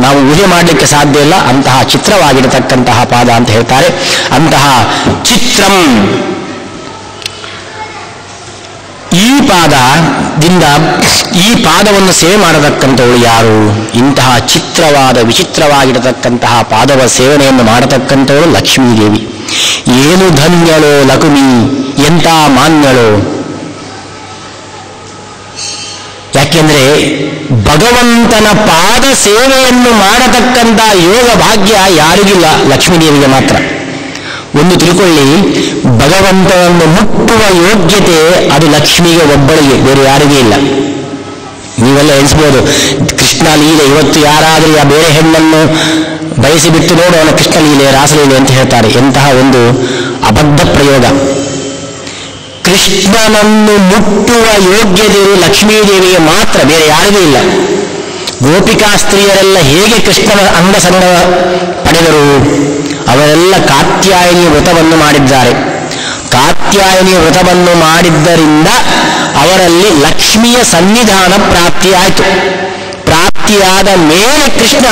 Speaker 1: ನಾವು ಊಹೆ ಮಾಡಲಿಕ್ಕೆ ಸಾಧ್ಯ ಇಲ್ಲ, ಅಂತಹ ಚಿತ್ರವಾಗಿರತಕ್ಕಂತಹ ಪಾದ ಅಂತ ಹೇಳ್ತಾರೆ. ಅಂತಹ ಚಿತ್ರಂ, ಈ ಪಾದದಿಂದ, ಈ ಪಾದವನ್ನು ಸೇವೆ ಮಾಡತಕ್ಕಂಥವಳು ಯಾರು? ಇಂತಹ ಚಿತ್ರವಾದ ವಿಚಿತ್ರವಾಗಿರತಕ್ಕಂತಹ ಪಾದವ ಸೇವನೆಯನ್ನು ಮಾಡತಕ್ಕಂಥವಳು ಲಕ್ಷ್ಮೀದೇವಿ. ಏನು ಧನ್ಯಳೋ ಲಕ್ಷ್ಮಿ, ಎಂಥ ಮಾನ್ಯಳೋ. ಯಾಕೆಂದ್ರೆ ಭಗವಂತನ ಪಾದ ಸೇವೆಯನ್ನು ಮಾಡತಕ್ಕಂಥ ಯೋಗ ಭಾಗ್ಯ ಯಾರಿಗಿಲ್ಲ, ಲಕ್ಷ್ಮೀದೇವಿಗೆ ಮಾತ್ರ. ಒಂದು ತಿಳ್ಕೊಳ್ಳಿ, ಭಗವಂತನನ್ನು ಮುಟ್ಟುವ ಯೋಗ್ಯತೆ ಅದು ಲಕ್ಷ್ಮಿಗೆ ಒಬ್ಬಳಿಗೆ, ಬೇರೆ ಯಾರಿಗೂ ಇಲ್ಲ. ನೀವೆಲ್ಲ ಎಣಿಸ್ಬೋದು, ಕೃಷ್ಣ ಲೀಲೆ, ಇವತ್ತು ಯಾರಾದರೂ ಆ ಬೇರೆ ಹೆಣ್ಣನ್ನು ಬಯಸಿಬಿಟ್ಟು ನೋಡು ಅವನ ಕೃಷ್ಣ ಲೀಲೆ, ರಾಸಲೀಲೆ ಅಂತ ಹೇಳ್ತಾರೆ. ಎಂತಹ ಒಂದು ಅಬದ್ಧ ಪ್ರಯೋಗ. ಕೃಷ್ಣನನ್ನು ಮುಟ್ಟುವ ಯೋಗ್ಯತೆಯು ಲಕ್ಷ್ಮೀದೇವಿಗೆ ಮಾತ್ರ, ಬೇರೆ ಯಾರಿಗೂ ಇಲ್ಲ. ಗೋಪಿಕಾ ಸ್ತ್ರೀಯರೆಲ್ಲ ಹೇಗೆ ಕೃಷ್ಣನ ಅಂಗಸಂಗ ಪಡೆದರು? ಅವರೆಲ್ಲ ಕಾತ್ಯಾಯನಿ ವ್ರತವನ್ನು ಮಾಡಿದ್ದಾರೆ. ಕಾತ್ಯಾಯನಿ ವ್ರತವನ್ನು ಮಾಡಿದ್ದರಿಂದ ಅವರಲ್ಲಿ ಲಕ್ಷ್ಮಿಯ ಸನ್ನಿಧಾನ ಪ್ರಾಪ್ತಿಯಾಯಿತು. ಪ್ರಾಪ್ತಿಯಾದ ಮೇಲೆ ಕೃಷ್ಣ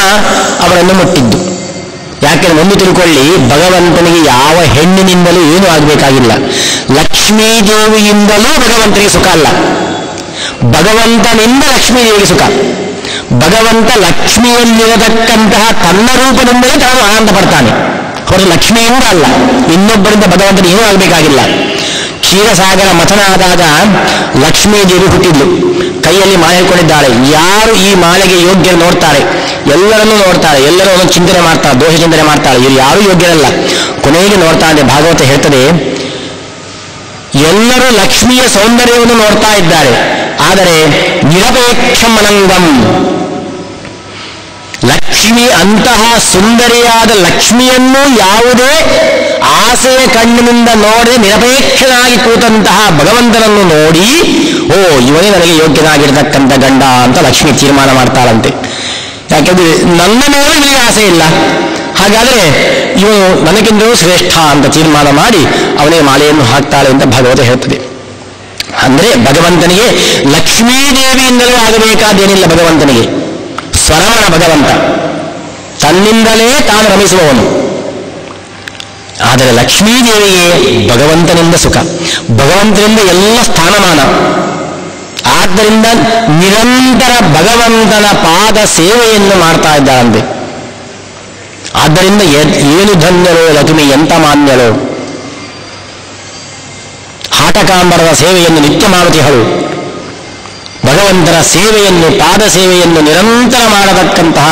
Speaker 1: ಅವರನ್ನು ಮುಟ್ಟಿದ್ದು. ಯಾಕೆಂದ್ರೆ ಒಂದು ತಿಳ್ಕೊಳ್ಳಿ, ಭಗವಂತನಿಗೆ ಯಾವ ಹೆಣ್ಣಿನಿಂದಲೂ ಏನೂ ಆಗಬೇಕಾಗಿಲ್ಲ. ಲಕ್ಷ್ಮೀದೇವಿಯಿಂದಲೂ ಭಗವಂತನಿಗೆ ಸುಖ ಅಲ್ಲ, ಭಗವಂತನಿಂದ ಲಕ್ಷ್ಮೀದೇವಿಗೆ ಸುಖ. ಭಗವಂತ ಲಕ್ಷ್ಮಿಯಲ್ಲಿರತಕ್ಕಂತಹ ತನ್ನ ರೂಪದಿಂದಲೇ ತಾನು ಆನಂದ ಪಡ್ತಾನೆ, ಹೊರತು ಲಕ್ಷ್ಮಿಯಿಂದ ಅಲ್ಲ. ಇನ್ನೊಬ್ಬರಿಂದ ಭಗವಂತನಿಗೆ ಏನೂ ಆಗಬೇಕಾಗಿಲ್ಲ. ಕ್ಷೀರಸಾಗರ ಮಥನ ಆದಾಗ ಲಕ್ಷ್ಮೀದೇವಿ ಹುಟ್ಟಿದ್ಲು, ಕೈಯಲ್ಲಿ ಮಾಲೆ ಹಿಡ್ಕೊಂಡಿದ್ದಾಳೆ. ಯಾರು ಈ ಮಾಲೆಗೆ ಯೋಗ್ಯರು ನೋಡ್ತಾರೆ, ಎಲ್ಲರನ್ನೂ ನೋಡ್ತಾಳೆ, ಎಲ್ಲರೂ ಒಂದು ಚಿಂತನೆ ಮಾಡ್ತಾಳೆ, ದೋಷ ಚಿಂತನೆ ಮಾಡ್ತಾಳೆ. ಇವರು ಯಾರೂ ಯೋಗ್ಯರಲ್ಲ. ಕೊನೆಗೆ ನೋಡ್ತಾ ಇದೆ, ಭಾಗವತ ಹೇಳ್ತದೆ, ಎಲ್ಲರೂ ಲಕ್ಷ್ಮಿಯ ಸೌಂದರ್ಯವನ್ನು ನೋಡ್ತಾ ಇದ್ದಾರೆ, ಆದರೆ ನಿರಪೇಕ್ಷಂ ಅನಂಗಂ, ಲಕ್ಷ್ಮಿ ಅಂತಹ ಸುಂದರಿಯಾದ ಲಕ್ಷ್ಮಿಯನ್ನು ಯಾವುದೇ ಆಸೆಯ ಕಣ್ಣಿನಿಂದ ನೋಡದೆ ನಿರಪೇಕ್ಷನಾಗಿ ಕೂತಂತಹ ಭಗವಂತನನ್ನು ನೋಡಿ, ಓ ಇವನೇ ನನಗೆ ಯೋಗ್ಯನಾಗಿರ್ತಕ್ಕಂಥ ಗಂಡ ಅಂತ ಲಕ್ಷ್ಮಿ ತೀರ್ಮಾನ ಮಾಡ್ತಾಳಂತೆ. ಯಾಕೆಂದ್ರೆ ನನ್ನ ಮೇಲೆ ಇವನಿಗೆ ಆಸೆ ಇಲ್ಲ, ಹಾಗಾದರೆ ಇವನು ನನಗಿಂತಲೂ ಶ್ರೇಷ್ಠ ಅಂತ ತೀರ್ಮಾನ ಮಾಡಿ ಅವನಿಗೆ ಮಾಲೆಯನ್ನು ಹಾಕ್ತಾಳೆ ಅಂತ ಭಾಗವತ ಹೇಳ್ತದೆ. ಅಂದರೆ ಭಗವಂತನಿಗೆ ಲಕ್ಷ್ಮೀದೇವಿಯಿಂದಲೂ ಆಗಬೇಕಾದೇನಿಲ್ಲ. ಭಗವಂತನಿಗೆ ಸ್ವರಮಣ ಭಗವಂತ, ತನ್ನಿಂದಲೇ ತಾನು ರಮಿಸುವವನು. ಆದರೆ ಲಕ್ಷ್ಮೀದೇವಿಗೆ ಭಗವಂತನಿಂದ ಸುಖ, ಭಗವಂತನಿಂದ ಎಲ್ಲ ಸ್ಥಾನಮಾನ. ಆದ್ದರಿಂದ ನಿರಂತರ ಭಗವಂತನ ಪಾದ ಸೇವೆಯನ್ನು ಮಾಡ್ತಾ ಇದ್ದಾರಂತೆ. ಆದ್ದರಿಂದ ಏನು ಧನ್ಯಳೋ ಲಕ್ಷ್ಮಿ, ಎಂಥ ಮಾನ್ಯಳೋ. ಆಟ ಮಸ್ತಕಾಂಬರದ ಸೇವೆಯನ್ನು ನಿತ್ಯ ಮಾಡುತ್ತಿಹಳು. ಭಗವಂತನ ಸೇವೆಯನ್ನು, ಪಾದ ಸೇವೆಯನ್ನು ನಿರಂತರ ಮಾಡತಕ್ಕಂತಹ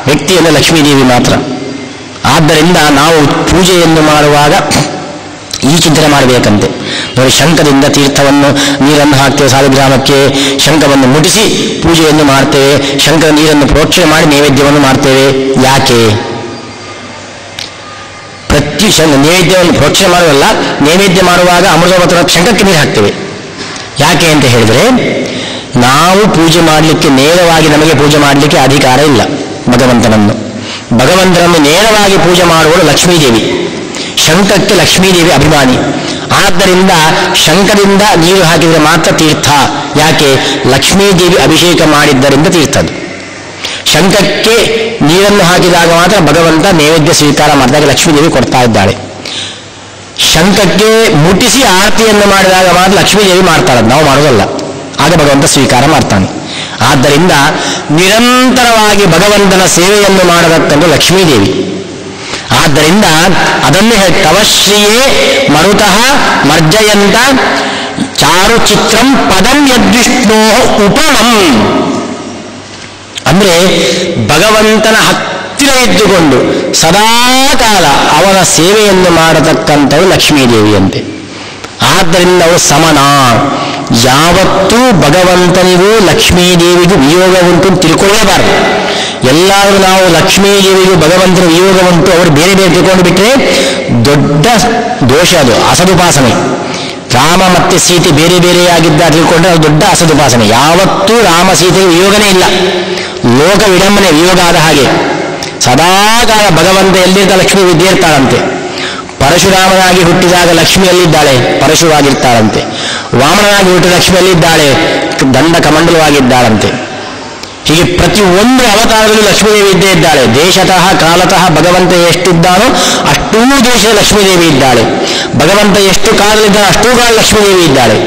Speaker 1: ವ್ಯಕ್ತಿಯನ್ನು ಲಕ್ಷ್ಮೀದೇವಿ ಮಾತ್ರ. ಆದ್ದರಿಂದ ನಾವು ಪೂಜೆಯನ್ನು ಮಾಡುವಾಗ ಈ ಚಿಂತನೆ ಮಾಡಬೇಕಂತೆ. ನೋಡಿ, ಶಂಖದಿಂದ ತೀರ್ಥವನ್ನು, ನೀರನ್ನು ಹಾಕ್ತೇವೆ, ಸಾಲಿಗ್ರಾಮಕ್ಕೆ ಶಂಖವನ್ನು ಮುಟ್ಟಿಸಿ ಪೂಜೆಯನ್ನು ಮಾಡ್ತೇವೆ. ಶಂಖದ ನೀರನ್ನು ಪ್ರೋಕ್ಷಣೆ ಮಾಡಿ ನೈವೇದ್ಯವನ್ನು ಮಾಡ್ತೇವೆ. ಯಾಕೆ? ಪ್ರತಿ ನೈವೇದ್ಯವನ್ನು ಪ್ರೋಕ್ಷಣೆ ಮಾಡುವಲ್ಲ, ನೈವೇದ್ಯ ಮಾಡುವಾಗ ಅಮೃತೋಪತರ ಶಂಖಕ್ಕೆ ನೀರು ಹಾಕ್ತೇವೆ. ಯಾಕೆ ಅಂತ ಹೇಳಿದರೆ, ನಾವು ಪೂಜೆ ಮಾಡಲಿಕ್ಕೆ, ನೇರವಾಗಿ ನಮಗೆ ಪೂಜೆ ಮಾಡಲಿಕ್ಕೆ ಅಧಿಕಾರ ಇಲ್ಲ. ಭಗವಂತನನ್ನು ನೇರವಾಗಿ ಪೂಜೆ ಮಾಡುವಳು ಲಕ್ಷ್ಮೀದೇವಿ. ಶಂಖಕ್ಕೆ ಲಕ್ಷ್ಮೀದೇವಿ ಅಭಿಮಾನಿ. ಆದ್ದರಿಂದ ಶಂಖದಿಂದ ನೀರು ಹಾಕಿದರೆ ಮಾತ್ರ ತೀರ್ಥ. ಯಾಕೆ? ಲಕ್ಷ್ಮೀದೇವಿ ಅಭಿಷೇಕ ಮಾಡಿದ್ದರಿಂದ ತೀರ್ಥದು. ಶಂಖಕ್ಕೆ ನೀರನ್ನು ಹಾಕಿದಾಗ ಮಾತ್ರ ಭಗವಂತ ನೈವೇದ್ಯ ಸ್ವೀಕಾರ ಮಾಡಿದಾಗ ಲಕ್ಷ್ಮೀದೇವಿ ಕೊಡ್ತಾ ಇದ್ದಾಳೆ. ಶಂಖಕ್ಕೆ ಮುಟ್ಟಿಸಿ ಆರತಿಯನ್ನು ಮಾಡಿದಾಗ ಮಾತ್ರ ಲಕ್ಷ್ಮೀದೇವಿ ಮಾಡ್ತಾಳೆ, ನಾವು ಮಾಡೋದಲ್ಲ. ಆಗ ಭಗವಂತ ಸ್ವೀಕಾರ ಮಾಡ್ತಾನೆ. ಆದ್ದರಿಂದ ನಿರಂತರವಾಗಿ ಭಗವಂತನ ಸೇವೆಯನ್ನು ಮಾಡತಕ್ಕಂಥ ಲಕ್ಷ್ಮೀದೇವಿ. ಆದ್ದರಿಂದ ಅದನ್ನೇ ತವಶ್ರೀಯೇ ಮರುತಃ ಮರ್ಜಯಂತ ಚಾರು ಚಿತ್ರಂ ಪದಂ ಯದ್ವಿಷ್ಣೋ ಉಪಮಂ. ಅಂದರೆ ಭಗವಂತನ ಹತ್ತಿರ ಇದ್ದುಕೊಂಡು ಸದಾಕಾಲ ಅವನ ಸೇವೆಯನ್ನು ಮಾಡತಕ್ಕಂಥವು ಲಕ್ಷ್ಮೀದೇವಿಯಂತೆ. ಆದ್ದರಿಂದ ಅವಳು ಸಮನ. ಯಾವತ್ತೂ ಭಗವಂತನಿಗೂ ಲಕ್ಷ್ಮೀದೇವಿಗೂ ವಿಯೋಗ ಉಂಟು ತಿಳ್ಕೊಳ್ಳೇಬಾರದು. ಎಲ್ಲಾದರೂ ನಾವು ಲಕ್ಷ್ಮೀದೇವಿಗೂ ಭಗವಂತನ ವಿಯೋಗ ಉಂಟು, ಅವರು ಬೇರೆ ಬೇರೆ ತಿಳ್ಕೊಂಡು ಬಿಟ್ಟರೆ ದೊಡ್ಡ ದೋಷ, ಅದು ಅಸದುಪಾಸನೆ. ರಾಮ ಮತ್ತೆ ಸೀತೆ ಬೇರೆ ಬೇರೆಯಾಗಿದ್ದ ತಿಳ್ಕೊಂಡ್ರೆ ಅದು ದೊಡ್ಡ ಅಸದುಪಾಸನೆ. ಯಾವತ್ತೂ ರಾಮ ಸೀತೆಗೆ ವಿಯೋಗನೇ ಇಲ್ಲ. ಲೋಕ ವಿಡಂಬನೆ ವಿಯೋಗ ಆದ ಹಾಗೆ. ಸದಾಕಾಲ ಭಗವಂತ ಎಲ್ಲಿರ್ತ ಲಕ್ಷ್ಮೀ ವಿದ್ಯೆ ಇರ್ತಾಳಂತೆ. ಪರಶುರಾಮನಾಗಿ ಹುಟ್ಟಿದಾಗ ಲಕ್ಷ್ಮಿಯಲ್ಲಿದ್ದಾಳೆ, ಪರಶುವಾಗಿರ್ತಾಳಂತೆ. ವಾಮನನಾಗಿ ಹುಟ್ಟಿದ ಲಕ್ಷ್ಮಿಯಲ್ಲಿದ್ದಾಳೆ, ದಂಡ ಕಮಂಡಲವಾಗಿದ್ದಾಳಂತೆ. ಹೀಗೆ ಪ್ರತಿಯೊಂದು ಅವತಾರದಲ್ಲೂ ಲಕ್ಷ್ಮೀದೇವಿ ಇದ್ದೇ ಇದ್ದಾಳೆ. ದೇಶತಃ ಕಾಲತಃ ಭಗವಂತ ಎಷ್ಟಿದ್ದಾನೋ ಅಷ್ಟೂ ದೇಶದ ಲಕ್ಷ್ಮೀದೇವಿ ಇದ್ದಾಳೆ. ಭಗವಂತ ಎಷ್ಟು ಕಾಲದಲ್ಲಿದ್ದಾನೋ ಅಷ್ಟೂ ಕಾಲ ಲಕ್ಷ್ಮೀದೇವಿ ಇದ್ದಾಳೆ.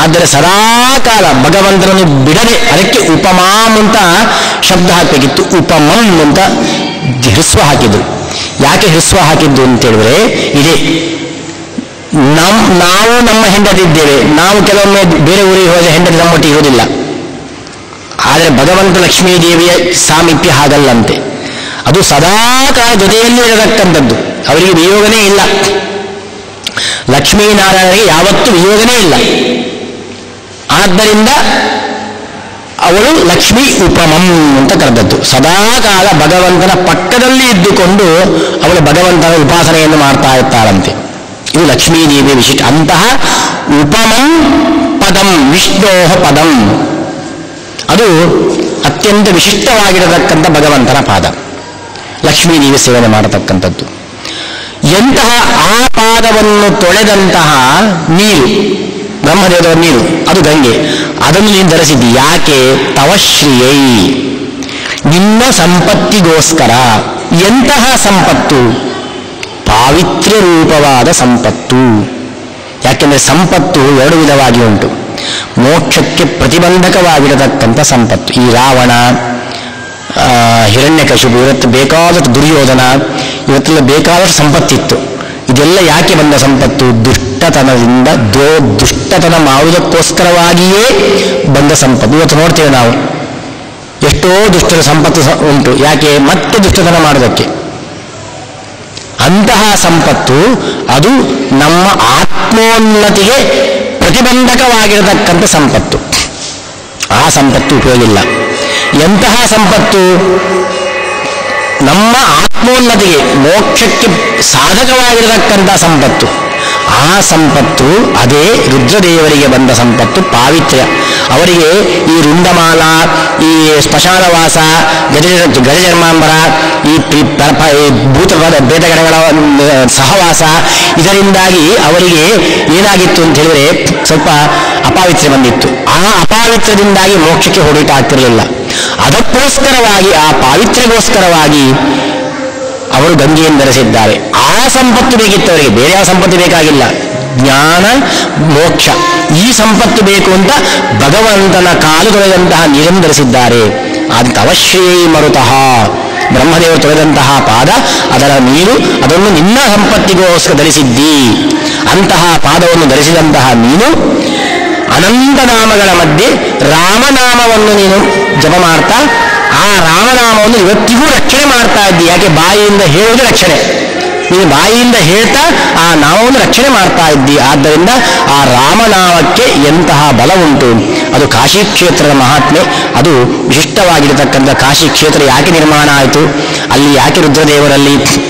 Speaker 1: ಆದರೆ ಸದಾಕಾಲ ಭಗವಂತನನ್ನು ಬಿಡದೆ, ಅದಕ್ಕೆ ಉಪಮಾಂ ಅಂತ ಶಬ್ದ ಹಾಕಬೇಕಿತ್ತು. ಉಪಮಂ ಅಂತ ಹ್ರಸ್ವ ಹಾಕಿದ್ರು. ಯಾಕೆ ಹ್ರಸ್ವ ಹಾಕಿದ್ದು ಅಂತೇಳಿದ್ರೆ, ಇದೇ ನಾವು ನಮ್ಮ ಹೆಂಡತಿ ಇದ್ದೇವೆ. ನಾವು ಕೆಲವೊಮ್ಮೆ ಬೇರೆ ಊರಿಗೆ ಹೋದರೆ ಹೆಂಡತಿ ನಮ್ಮೊಟ್ಟಿಗೆ ಇರೋದಿಲ್ಲ. ಆದರೆ ಭಗವಂತ ಲಕ್ಷ್ಮೀದೇವಿಯ ಸಾಮೀಪ್ಯ ಹಾಗಲ್ಲಂತೆ. ಅದು ಸದಾಕಾಲ ಜೊತೆಯಲ್ಲಿ ಇರತಕ್ಕಂಥದ್ದು. ಅವರಿಗೆ ವಿಯೋಗನೇ ಇಲ್ಲ. ಲಕ್ಷ್ಮೀನಾರಾಯಣರಿಗೆ ಯಾವತ್ತೂ ವಿಯೋಗನೇ ಇಲ್ಲ. ಆದ್ದರಿಂದ ಅವಳು ಲಕ್ಷ್ಮೀ ಉಪಮಂ ಅಂತ ಕರೆದದ್ದು. ಸದಾಕಾಲ ಭಗವಂತನ ಪಕ್ಕದಲ್ಲಿ ಇದ್ದುಕೊಂಡು ಅವಳು ಭಗವಂತನ ಉಪಾಸನೆಯನ್ನು ಮಾಡ್ತಾ ಇರ್ತಾಳಂತೆ. ಇದು ಲಕ್ಷ್ಮೀದೇವಿಯ ವಿಶಿಷ್ಟ. ಅಂತಹ ಉಪಮಂ ಪದಂ ವಿಷ್ಣೋ ಪದಂ, ಅದು ಅತ್ಯಂತ ವಿಶಿಷ್ಟವಾಗಿರತಕ್ಕಂಥ ಭಗವಂತನ ಪಾದ. ಲಕ್ಷ್ಮೀದೇವಿ ಸೇವನೆ ಮಾಡತಕ್ಕಂಥದ್ದು. ಎಂತಹ ಆ ಪಾದವನ್ನು ತೊಳೆದಂತಹ ನೀರು, ಬ್ರಹ್ಮದೇವರ ನೀರು, ಅದು ಗಂಗೆ, ಅದನ್ನು ನೀನು ಧರಿಸಿದ್ದಿ. ಯಾಕೆ? ತವಶ್ರೀಯೈ, ನಿನ್ನ ಸಂಪತ್ತಿಗೋಸ್ಕರ. ಎಂತಹ ಸಂಪತ್ತು? ಪಾವಿತ್ರ್ಯ ರೂಪವಾದ ಸಂಪತ್ತು. ಯಾಕೆಂದರೆ ಸಂಪತ್ತು ಎರಡು ವಿಧವಾಗಿ ಉಂಟು. ಮೋಕ್ಷಕ್ಕೆ ಪ್ರತಿಬಂಧಕವಾಗಿರತಕ್ಕಂಥ ಸಂಪತ್ತು. ಈ ರಾವಣ, ಹಿರಣ್ಯಕಶಿಪು, ಇವತ್ತು ಬೇಕಾದಷ್ಟು ದುರ್ಯೋಧನ, ಇವತ್ತೆಲ್ಲ ಬೇಕಾದಷ್ಟು ಸಂಪತ್ತಿತ್ತು. ಇದೆಲ್ಲ ಯಾಕೆ ಬಂದ ಸಂಪತ್ತು? ದುಷ್ಟತನದಿಂದ. ದುಷ್ಟತನ ಮಾಡುವುದಕ್ಕೋಸ್ಕರವಾಗಿಯೇ ಬಂದ ಸಂಪತ್ತು. ಇವತ್ತು ನೋಡ್ತೇವೆ ನಾವು ಎಷ್ಟೋ ದುಷ್ಟರ ಸಂಪತ್ತು ಉಂಟು. ಯಾಕೆ? ಮತ್ತೆ ದುಷ್ಟತನ ಮಾಡೋದಕ್ಕೆ. ಅಂತಹ ಸಂಪತ್ತು ಅದು ನಮ್ಮ ಆತ್ಮೋನ್ನತಿಗೆ ಪ್ರತಿಬಂಧಕವಾಗಿರತಕ್ಕಂಥ ಸಂಪತ್ತು. ಆ ಸಂಪತ್ತು ಉಪಯೋಗ ಇಲ್ಲ. ಎಂತಹ ಸಂಪತ್ತು? ನಮ್ಮ ಆತ್ಮೋನ್ನತಿಗೆ, ಮೋಕ್ಷಕ್ಕೆ ಸಾಧಕವಾಗಿರತಕ್ಕಂಥ ಸಂಪತ್ತು. ಆ ಸಂಪತ್ತು ಅದೇ ರುದ್ರದೇವರಿಗೆ ಬಂದ ಸಂಪತ್ತು, ಪಾವಿತ್ರ್ಯ. ಅವರಿಗೆ ಈ ರುಂಡಮಾಲ, ಈ ಸ್ಮಶಾನವಾಸ, ಗಜಜನ್ಮಾಂಬರ, ಈ ಭೂತವಾದ ಬೇದಗಣಗಳ ಸಹವಾಸ, ಇದರಿಂದಾಗಿ ಅವರಿಗೆ ಏನಾಗಿತ್ತು ಅಂತ ಹೇಳಿದರೆ ಸ್ವಲ್ಪ ಅಪಾವಿತ್ರ್ಯ ಬಂದಿತ್ತು. ಆ ಅಪಾವಿತ್ರ್ಯದಿಂದಾಗಿ ಮೋಕ್ಷಕ್ಕೆ ಹೊರಟ ಆಗ್ತಿರಲಿಲ್ಲ. ಅದಕ್ಕೋಸ್ಕರವಾಗಿ, ಆ ಪಾವಿತ್ರ್ಯಗೋಸ್ಕರವಾಗಿ ಅವರು ಗಂಗೆಯನ್ನು ಧರಿಸಿದ್ದಾರೆ. ಆ ಸಂಪತ್ತು ಬೇಕಿತ್ತು ಅವರಿಗೆ, ಬೇರೆ ಯಾವ ಸಂಪತ್ತು ಬೇಕಾಗಿಲ್ಲ. ಜ್ಞಾನ, ಮೋಕ್ಷ, ಈ ಸಂಪತ್ತು ಬೇಕು ಅಂತ ಭಗವಂತನ ಕಾಲು ತೊಳೆದಂತಹ ನೀರನ್ನು ಧರಿಸಿದ್ದಾರೆ. ಅಂತ ಅವಶ್ಯೈ ಮರುತಃ ಬ್ರಹ್ಮದೇವರು ತೊಳೆದಂತಹ ಪಾದ, ಅದರ ನೀರು, ಅದನ್ನು ನಿನ್ನ ಸಂಪತ್ತಿಗೋಸ್ಕರ ಧರಿಸಿದ್ದಿ. ಅಂತಹ ಪಾದವನ್ನು ಧರಿಸಿದಂತಹ ನೀನು ಅನಂತ ನಾಮಗಳ ಮಧ್ಯೆ ರಾಮನಾಮವನ್ನು ನೀನು ಜಪ ಮಾಡ್ತಾ ಆ ರಾಮನಾಮವನ್ನು ಇವತ್ತಿಗೂ ರಕ್ಷಣೆ ಮಾಡ್ತಾ ಇದ್ದಿ. ಯಾಕೆ? ಬಾಯಿಯಿಂದ ಹೇಳುವುದು ರಕ್ಷಣೆ. ನೀನು ಬಾಯಿಯಿಂದ ಹೇಳ್ತಾ ಆ ನಾಮವನ್ನು ರಕ್ಷಣೆ ಮಾಡ್ತಾ ಇದ್ದಿ. ಆದ್ದರಿಂದ ಆ ರಾಮನಾಮಕ್ಕೆ ಎಂತಹ ಬಲ ಉಂಟು. ಅದು ಕಾಶಿ ಕ್ಷೇತ್ರದ ಮಹಾತ್ಮೆ. ಅದು ವಿಶಿಷ್ಟವಾಗಿರತಕ್ಕಂಥ ಕಾಶಿ ಕ್ಷೇತ್ರ ಯಾಕೆ ನಿರ್ಮಾಣ ಆಯಿತು, ಅಲ್ಲಿ ಯಾಕೆ ರುದ್ರದೇವರಲ್ಲಿ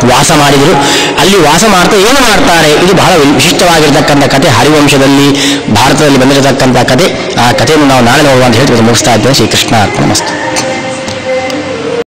Speaker 1: ವಾಸ ಮಾಡಿದರು, ಅಲ್ಲಿ ವಾಸ ಮಾಡ್ತಾ ಏನು ಮಾಡ್ತಾರೆ, ಇದು ಬಹಳ ವಿಶಿಷ್ಟವಾಗಿರತಕ್ಕಂಥ ಕಥೆ. ಹರಿವಂಶದಲ್ಲಿ ಭಾರತದಲ್ಲಿ ಬಂದಿರತಕ್ಕಂಥ ಕಥೆ. ಆ ಕಥೆಯನ್ನು ನಾವು ನಾಳೆ ನೋಡುವ ಅಂತ ಹೇಳ್ತೀವಿ. ಮುಗಿಸ್ತಾ ಇದ್ದೇವೆ. ಶ್ರೀಕೃಷ್ಣ ಅರ್ಪಣಮಸ್ತು.